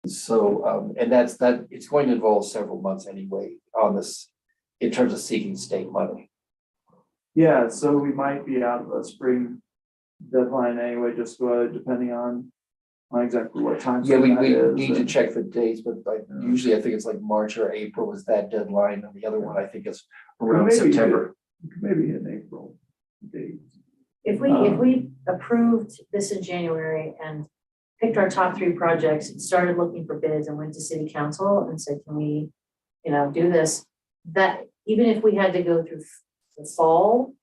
[SPEAKER 4] So, and it's going to involve several months anyway on this in terms of seeking state money.
[SPEAKER 2] Yeah, so we might be out of a spring deadline anyway, just depending on exactly what time.
[SPEAKER 4] Yeah, we
[SPEAKER 2] that is,
[SPEAKER 4] need to
[SPEAKER 2] and-
[SPEAKER 4] check the dates, but usually I think it's like March or April is that deadline, and the other one I think is around
[SPEAKER 2] Maybe
[SPEAKER 4] September.
[SPEAKER 2] Maybe in April.
[SPEAKER 1] if we approved this in January and picked our top 3 projects, and started looking for bids and went to city council and said, can we, do this? That even if we had to go through the fall,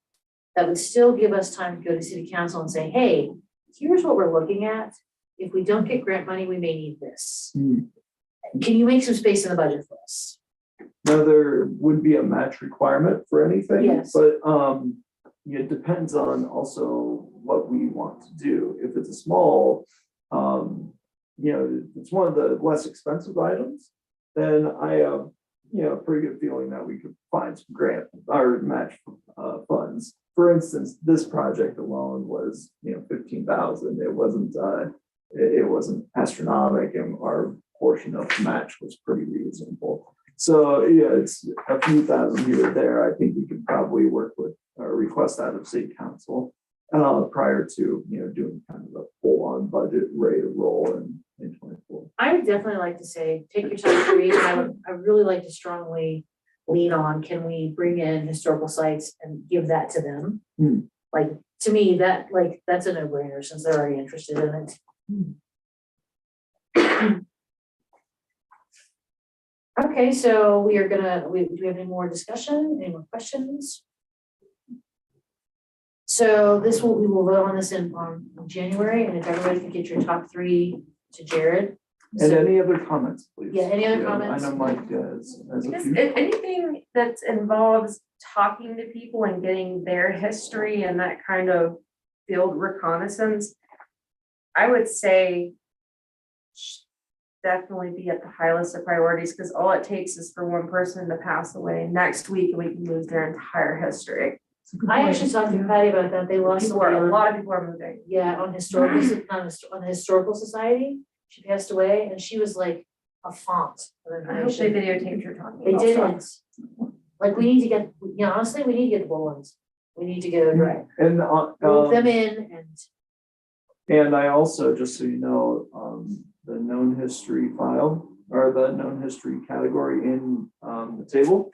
[SPEAKER 1] that would still give us time to go to city council and say, hey, here's what we're looking at. If we don't get grant money, we may need this. Can you make some space in the budget for us?
[SPEAKER 2] Now, there would be a match requirement for anything.
[SPEAKER 1] Yes.
[SPEAKER 2] But it depends on also what we want to do. If it's a small, it's one of the less expensive items, then I have, a pretty good feeling that we could find some grant or match funds. For instance, this project alone was, 15,000. It wasn't astronomical, and our portion of the match was pretty reasonable. So it's a few thousand here or there. I think we could probably work with or request that of city council prior to doing kind of a full-on budget ready to roll 2024.
[SPEAKER 1] I would definitely like to say, take your top three, and I would really like to strongly lean on, can we bring in historical sites and give that to them?
[SPEAKER 2] Hmm.
[SPEAKER 1] Like, to me, that's a no-brainer, since they're already interested in it. Okay, so we are gonna, do we have any more discussion, any more questions? So we will vote on this on January, and if everybody can get your top three to Jared.
[SPEAKER 2] And
[SPEAKER 1] So-
[SPEAKER 2] any other comments, please?
[SPEAKER 1] Yeah, any other comments?
[SPEAKER 2] I know Mike has a
[SPEAKER 3] Because
[SPEAKER 2] few.
[SPEAKER 3] if anything that involves talking to people and getting their history and that kind of field reconnaissance, I would say definitely be at the high list of priorities, because all it takes is for one person to pass away next week and we can lose their entire history.
[SPEAKER 1] I actually talked to Patty about that, they lost
[SPEAKER 3] People
[SPEAKER 1] somebody
[SPEAKER 3] are, a
[SPEAKER 1] on,
[SPEAKER 3] lot of people are moving.
[SPEAKER 1] yeah, on the Historical Society, she passed away, and she was like a font of
[SPEAKER 3] I hope they
[SPEAKER 1] information.
[SPEAKER 3] videotaped her talking.
[SPEAKER 1] They
[SPEAKER 3] about stuff.
[SPEAKER 1] didn't, like, we need to get, honestly, we need to get the bullets, we need to go direct,
[SPEAKER 2] And,
[SPEAKER 1] rope them in,
[SPEAKER 2] and I also, just so you know, the known history file, or the known history category in, the table,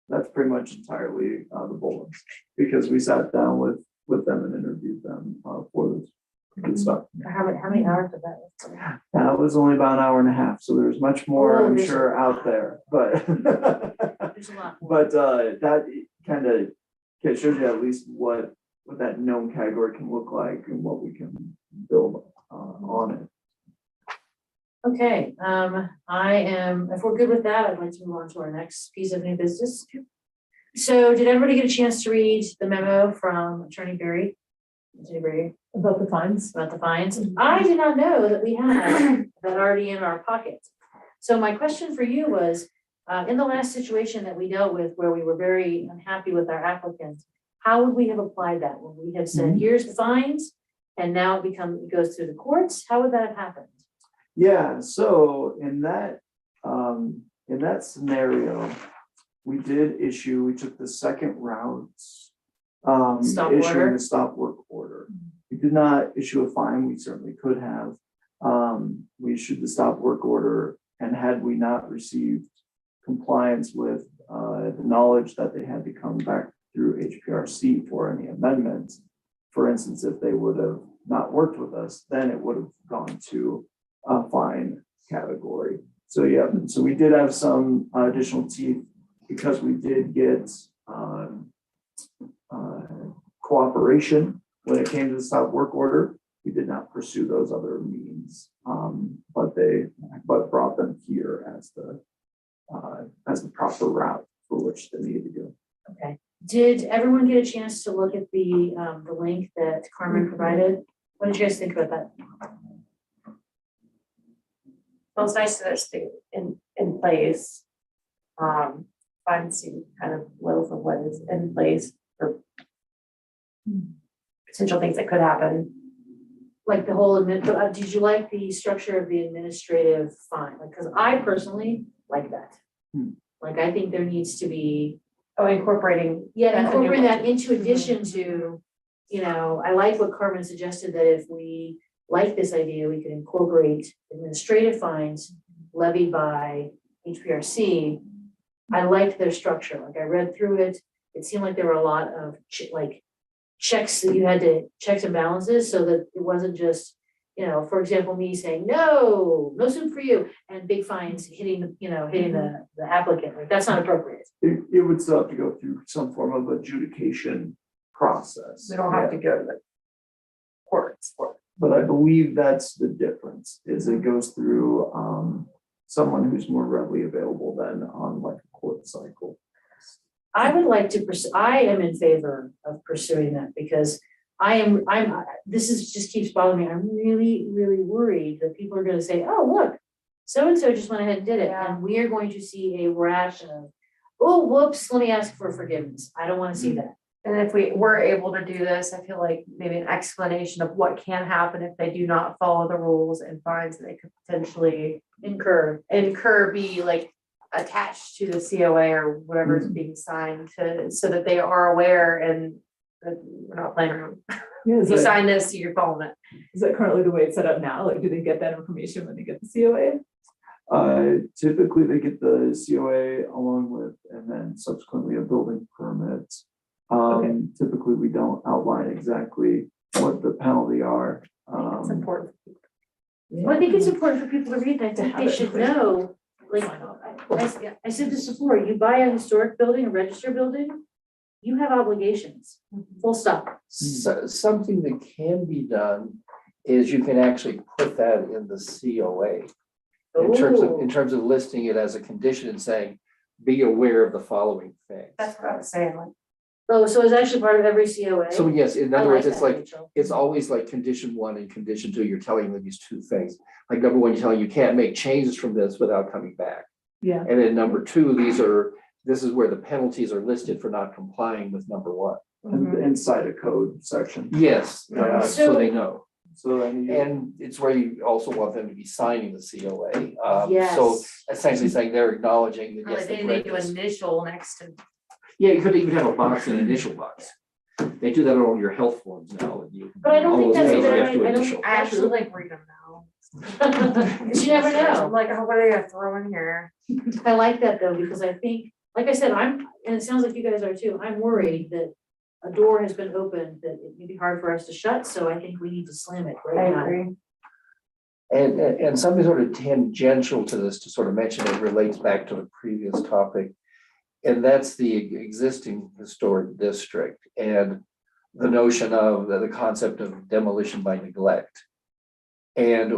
[SPEAKER 2] that's pretty much entirely, the bullets, because we sat down with them and interviewed them, for this good stuff.
[SPEAKER 1] how many hours did that?
[SPEAKER 2] That was only about an hour and a half, so there's much more,
[SPEAKER 1] Oh,
[SPEAKER 2] I'm
[SPEAKER 1] there's a
[SPEAKER 2] sure,
[SPEAKER 1] lot.
[SPEAKER 2] out there, but.
[SPEAKER 1] There's a lot more.
[SPEAKER 2] But that kind of shows you at least what that known category can look like and what we can build on it.
[SPEAKER 1] Okay, if we're good with that, I'd like to move on to our next piece of new business. So did everybody get a chance to read the memo from Attorney Berry? Attorney Berry,
[SPEAKER 6] About the fines?
[SPEAKER 1] about the fines? I did not know that we had that already in our pocket. So my question for you was, in the last situation that we dealt with, where we were very unhappy with our applicants, how would we have applied that? Would we have said, here's the fines, and now it goes through the courts? How would that have happened?
[SPEAKER 2] Yeah, so in that scenario, we took the second route.
[SPEAKER 1] Stop
[SPEAKER 2] Issuing
[SPEAKER 1] order.
[SPEAKER 2] a stop work order. We did not issue a fine, we certainly could have. We issued the stop work order, and had we not received compliance with the knowledge that they had to come back through HPRC for any amendments, for instance, if they would have not worked with us, then it would have gone to a fine category. So yeah, so we did have some additional teeth because we did get cooperation when it came to the stop work order. We did not pursue those other means, but brought them here as the proper route for which they needed to go.
[SPEAKER 1] Okay. Did everyone get a chance to look at the link that Carmen provided? What did you guys think about that?
[SPEAKER 3] Well, it's nice that it's in place. Fun to see kind of little of what is in place for potential things that could happen.
[SPEAKER 1] Like the whole did you like the structure of the administrative fine? Like, because I personally like that. Like, I think there needs to be,
[SPEAKER 3] Oh, incorporating.
[SPEAKER 1] incorporating that into addition to, I like what Carmen suggested, that if we like this idea, we could incorporate administrative fines levied by HPRC. I liked their structure. Like, I read through it. It seemed like there were a lot of checks that you had to, checks and balances, so that it wasn't just, for example, me saying, no soup for you, and big fines hitting the applicant. Like, that's not appropriate.
[SPEAKER 2] It would still have to go through some form of adjudication process.
[SPEAKER 3] We don't have to go to the courts for it.
[SPEAKER 2] But I believe that's the difference, is it goes through someone who's more readily available than on like a court cycle.
[SPEAKER 1] I would like to I am in favor of pursuing that, because just keeps bothering me. I'm really, really worried that people are gonna say, oh, look, so-and-so just went ahead and did it,
[SPEAKER 3] Yeah.
[SPEAKER 1] and we are going to see a rash of, oh, whoops, let me ask for forgiveness. I don't wanna see that.
[SPEAKER 3] And if we were able to do this, I feel like maybe an explanation of what can happen if they do not follow the rules and fines that they could potentially
[SPEAKER 1] Incur.
[SPEAKER 3] be like attached to the COA or whatever is being signed so that they are aware and but we're not playing around.
[SPEAKER 6] Yeah,
[SPEAKER 3] If you sign this, you're following it.
[SPEAKER 6] is that currently the way it's set up now? Like, do they get that information when they get the COA?
[SPEAKER 2] Typically they get the COA along with, and then subsequently a building permit. Typically we don't outline exactly what the penalty are.
[SPEAKER 3] It's important.
[SPEAKER 1] Well, I think it's important for people to read, and I think
[SPEAKER 6] have
[SPEAKER 1] they
[SPEAKER 6] it
[SPEAKER 1] should
[SPEAKER 6] clear.
[SPEAKER 1] know, like,
[SPEAKER 6] Sign off.
[SPEAKER 1] I said this before, you buy a historic building, a registered building, you have obligations, full stop.
[SPEAKER 4] So, something that can be done is you can actually put that in the COA. In terms of listing it as a condition and saying, be aware of the following things.
[SPEAKER 3] That's what I was saying, like,
[SPEAKER 1] Oh, so it's actually part of every COA?
[SPEAKER 4] So yes, in
[SPEAKER 1] I
[SPEAKER 4] other words,
[SPEAKER 1] like
[SPEAKER 4] it's
[SPEAKER 1] that,
[SPEAKER 4] like,
[SPEAKER 1] Rachel.
[SPEAKER 4] it's always like condition 1 and condition 2, you're telling them these two things. Like number 1, you're telling you can't make changes from this without coming back.
[SPEAKER 6] Yeah.
[SPEAKER 4] And then number 2, this is where the penalties are listed for not complying with number 1.
[SPEAKER 2] And inside a code section.
[SPEAKER 4] Yes,
[SPEAKER 2] Yeah.
[SPEAKER 4] so they know.
[SPEAKER 2] So then you.
[SPEAKER 4] And it's where you also want them to be signing the COA. So
[SPEAKER 1] Yes.
[SPEAKER 4] essentially saying they're acknowledging that,
[SPEAKER 3] or
[SPEAKER 4] yes,
[SPEAKER 3] like
[SPEAKER 4] they
[SPEAKER 3] they
[SPEAKER 4] read
[SPEAKER 3] do
[SPEAKER 4] this.
[SPEAKER 3] initial next to.
[SPEAKER 4] Yeah, you could even have a box, an initial box. They do that on all your health forms now.
[SPEAKER 1] But I don't think
[SPEAKER 4] all
[SPEAKER 1] that's
[SPEAKER 4] those
[SPEAKER 1] a
[SPEAKER 4] things
[SPEAKER 1] good
[SPEAKER 4] you have to
[SPEAKER 1] idea. I don't-
[SPEAKER 4] initial.
[SPEAKER 3] I actually like read them now.
[SPEAKER 1] Because you never
[SPEAKER 3] I'm
[SPEAKER 1] know.
[SPEAKER 3] like, oh, what are they gonna throw in here?
[SPEAKER 1] I like that though, because I think, like I said, and it sounds like you guys are too, I'm worried that a door has been opened that it may be hard for us to shut, so I think we need to slam it
[SPEAKER 3] I
[SPEAKER 1] right now.
[SPEAKER 3] agree.
[SPEAKER 4] And something sort of tangential to this to sort of mention it relates back to the previous topic. And that's the existing historic district and the notion of the concept of demolition by neglect. And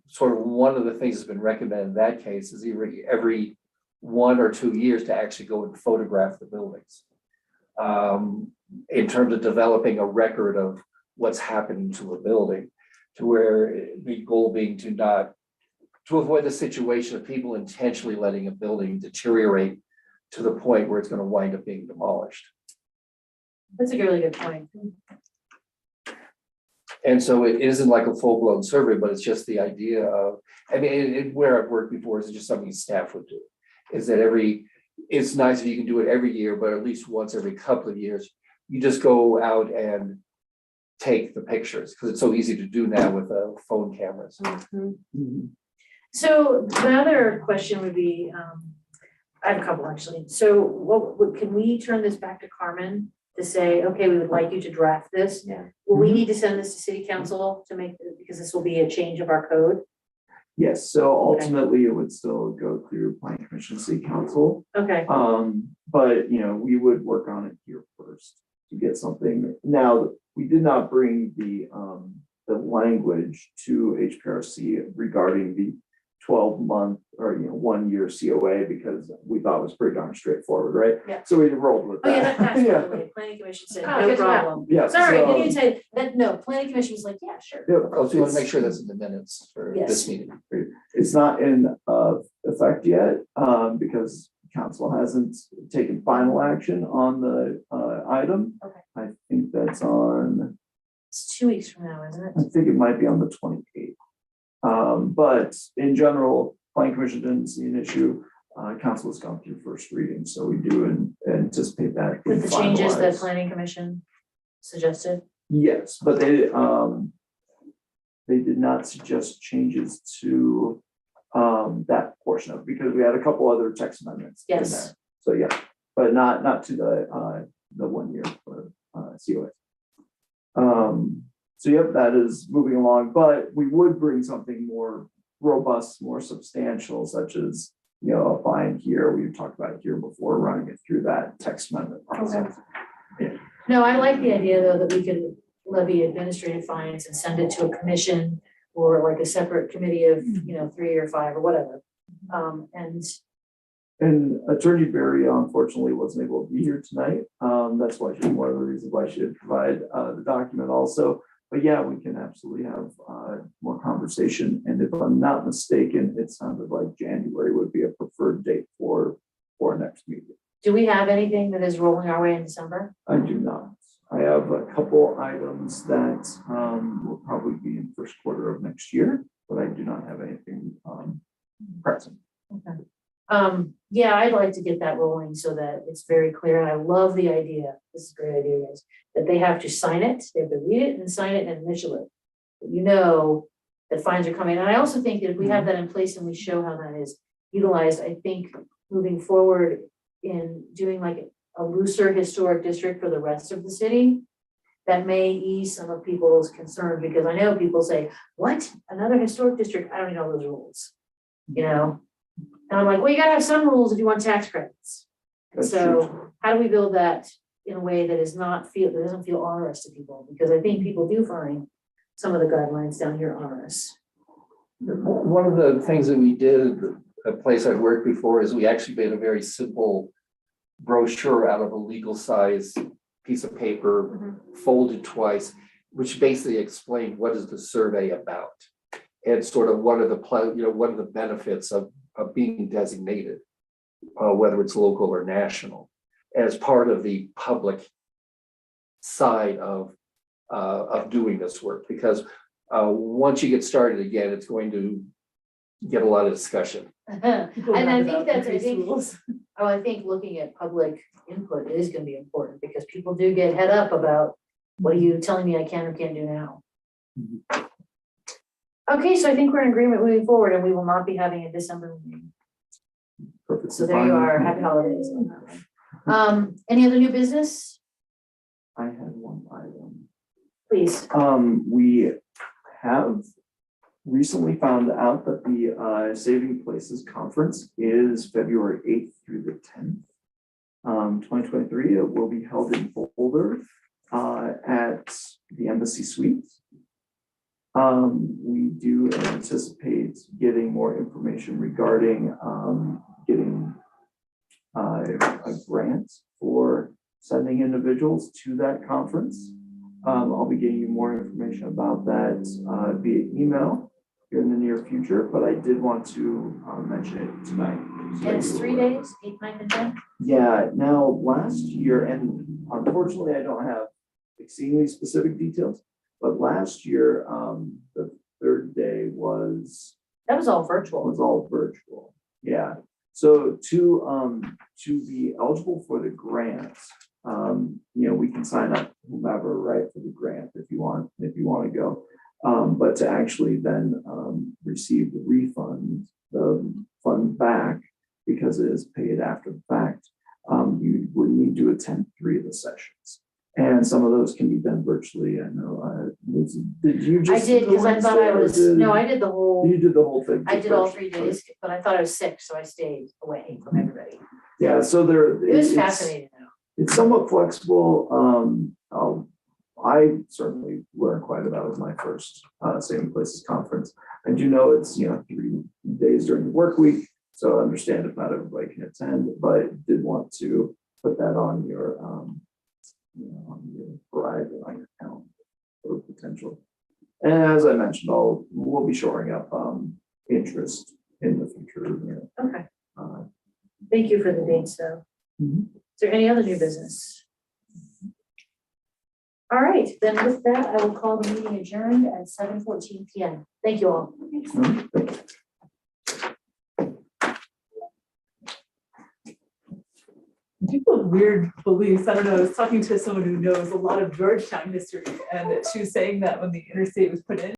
[SPEAKER 4] sort of one of the things that's been recommended in that case is every 1 or 2 years to actually go and photograph the buildings. In terms of developing a record of what's happening to a building, to where the goal being to avoid the situation of people intentionally letting a building deteriorate to the point where it's going to wind up being demolished.
[SPEAKER 1] That's a really good point.
[SPEAKER 4] And so it isn't like a full-blown survey, but it's just the idea of, I mean, where I've worked before is just something staff would do. Is that it's nice if you can do it every year, but at least once every couple of years, you just go out and take the pictures, because it's so easy to do now with phone cameras.
[SPEAKER 1] So the other question would be, I have a couple actually. So can we turn this back to Carmen to say, okay, we would like you to draft this?
[SPEAKER 3] Yeah.
[SPEAKER 1] Will we need to send this to city council to make, because this will be a change of our code?
[SPEAKER 2] Yes, so ultimately it would still go through planning commission, city council.
[SPEAKER 1] Okay,
[SPEAKER 2] But we would work on it here first to get something. Now, we did not bring the language to HPRC regarding the 12-month or 1-year COA because we thought it was pretty darn straightforward, right?
[SPEAKER 1] Yeah.
[SPEAKER 2] So we rolled with
[SPEAKER 1] oh yeah,
[SPEAKER 2] that.
[SPEAKER 1] that passed, by
[SPEAKER 2] Yeah.
[SPEAKER 1] the way. Planning commission said,
[SPEAKER 3] Oh,
[SPEAKER 1] no
[SPEAKER 3] good to know.
[SPEAKER 1] problem.
[SPEAKER 2] Yeah.
[SPEAKER 1] Sorry,
[SPEAKER 2] so-
[SPEAKER 1] I didn't even say that, no, planning commission was like, yeah, sure.
[SPEAKER 2] Yeah,
[SPEAKER 4] Oh, so you want to
[SPEAKER 2] it's-
[SPEAKER 4] make sure that's in the minutes for
[SPEAKER 1] Yes.
[SPEAKER 4] this meeting.
[SPEAKER 2] It's not in effect yet, because council hasn't taken final action on the item.
[SPEAKER 1] Okay.
[SPEAKER 2] I think that's on,
[SPEAKER 1] It's 2 weeks from now, isn't
[SPEAKER 2] I
[SPEAKER 1] it?
[SPEAKER 2] think it might be on the 28th. But in general, planning commission didn't see an issue. Council has gone through first reading, so we do anticipate that. being
[SPEAKER 1] With the changes that
[SPEAKER 2] finalized.
[SPEAKER 1] planning commission suggested?
[SPEAKER 2] Yes, but they did not suggest changes to that portion of it because we had a couple other text amendments in
[SPEAKER 1] Yes.
[SPEAKER 2] there. So yeah, but not to the 1 year for COA. So yep, that is moving along, but we would bring something more robust, more substantial, such as a fine here. We talked about it here before, running it through that text amendment process.
[SPEAKER 1] No, I like the idea though that we could levy administrative fines and send it to a commission or like a separate committee of, 3 or 5 or whatever.
[SPEAKER 2] And Attorney Barry unfortunately wasn't able to be here tonight. That's why one of the reasons why she did provide the document also. But yeah, we can absolutely have more conversation. And if I'm not mistaken, it sounded like January would be a preferred date for our next meeting.
[SPEAKER 1] Do we have anything that is rolling our way in December?
[SPEAKER 2] I do not. I have a couple items that will probably be in first quarter of next year, but I do not have anything present.
[SPEAKER 1] Okay. Yeah, I'd like to get that rolling so that it's very clear, and I love the idea, this is a great idea, guys, that they have to sign it, they have to read it and sign it and initial it. You know that fines are coming, and I also think that if we have that in place and we show how that is utilized, I think moving forward in doing like a looser historic district for the rest of the city, that may ease some of people's concern, because I know people say, what, another historic district, I don't know those rules, you know? And I'm like, well, you gotta have some rules if you want tax credits.
[SPEAKER 2] That's
[SPEAKER 1] So
[SPEAKER 2] true.
[SPEAKER 1] how do we build that in a way that is not that doesn't feel onerous to people? Because I think people do find some of the guidelines down here onerous.
[SPEAKER 4] One of the things that we did, a place I've worked before, is we actually made a very simple brochure out of a legal size piece of paper, folded twice, which basically explained what is the survey about. And sort of what are the benefits of being designated, whether it's local or national, as part of the public side of doing this work. Because once you get started again, it's going to get a lot of discussion.
[SPEAKER 6] People
[SPEAKER 1] And I
[SPEAKER 6] rap
[SPEAKER 1] think
[SPEAKER 6] about
[SPEAKER 1] that's, I
[SPEAKER 6] increased
[SPEAKER 1] think,
[SPEAKER 6] rules.
[SPEAKER 1] I think looking at public input is gonna be important, because people do get head up about, what are you telling me I can or can't do now? Okay, so I think we're in agreement moving forward, and we will not be having a December meeting.
[SPEAKER 2] Perfect.
[SPEAKER 1] So there you are, happy holidays. on that one. Any other new business,
[SPEAKER 2] I had one item.
[SPEAKER 1] please?
[SPEAKER 2] We have recently found out that the Saving Places Conference is February 8th through the 10th. 2023, it will be held in Boulder at the Embassy Suites. We do anticipate getting more information regarding getting a grant for sending individuals to that conference. I'll be getting you more information about that via email here in the near future, but I did want to mention it tonight. so
[SPEAKER 1] And it's
[SPEAKER 2] that
[SPEAKER 1] 3
[SPEAKER 2] you're aware.
[SPEAKER 1] days, 8, 9, and 10?
[SPEAKER 2] Yeah, now last year, and unfortunately, I don't have exceedingly specific details, but last year, the third day was
[SPEAKER 1] That was all virtual.
[SPEAKER 2] all virtual. Yeah, so to be eligible for the grant, we can sign up whomever, right, for the grant if you want to go. But to actually then receive the fund back, because it is paid after the fact, you would need to attend 3 of the sessions. And some of those can be done virtually. I know, did you
[SPEAKER 1] I
[SPEAKER 2] just?
[SPEAKER 1] did, because I thought I was, no, I did the whole,
[SPEAKER 2] You did the whole thing.
[SPEAKER 1] I
[SPEAKER 2] just
[SPEAKER 1] did all
[SPEAKER 2] virtually,
[SPEAKER 1] 3 days, but I thought I was sick, so I stayed away from everybody.
[SPEAKER 2] Yeah, so there.
[SPEAKER 1] It was
[SPEAKER 2] it's-
[SPEAKER 1] fascinating though.
[SPEAKER 2] It's somewhat flexible. I certainly learned quite a bit with my first Saving Places conference. I do know it's 3 days during the work week, so I understand if not everybody can attend, but did want to put that on your on your horizon, on your calendar for potential. And as I mentioned, we'll be shoring up interest in the future.
[SPEAKER 1] Okay,
[SPEAKER 2] Uh,
[SPEAKER 1] thank you for the dates though.
[SPEAKER 2] Mhm.
[SPEAKER 1] Is there any other new business? All right, then with that, I will call the meeting adjourned at 7:14 PM. Thank you all.
[SPEAKER 6] People have weird beliefs. I don't know. I was talking to someone who knows a lot of Georgetown history, and she was saying that when the interstate was put in,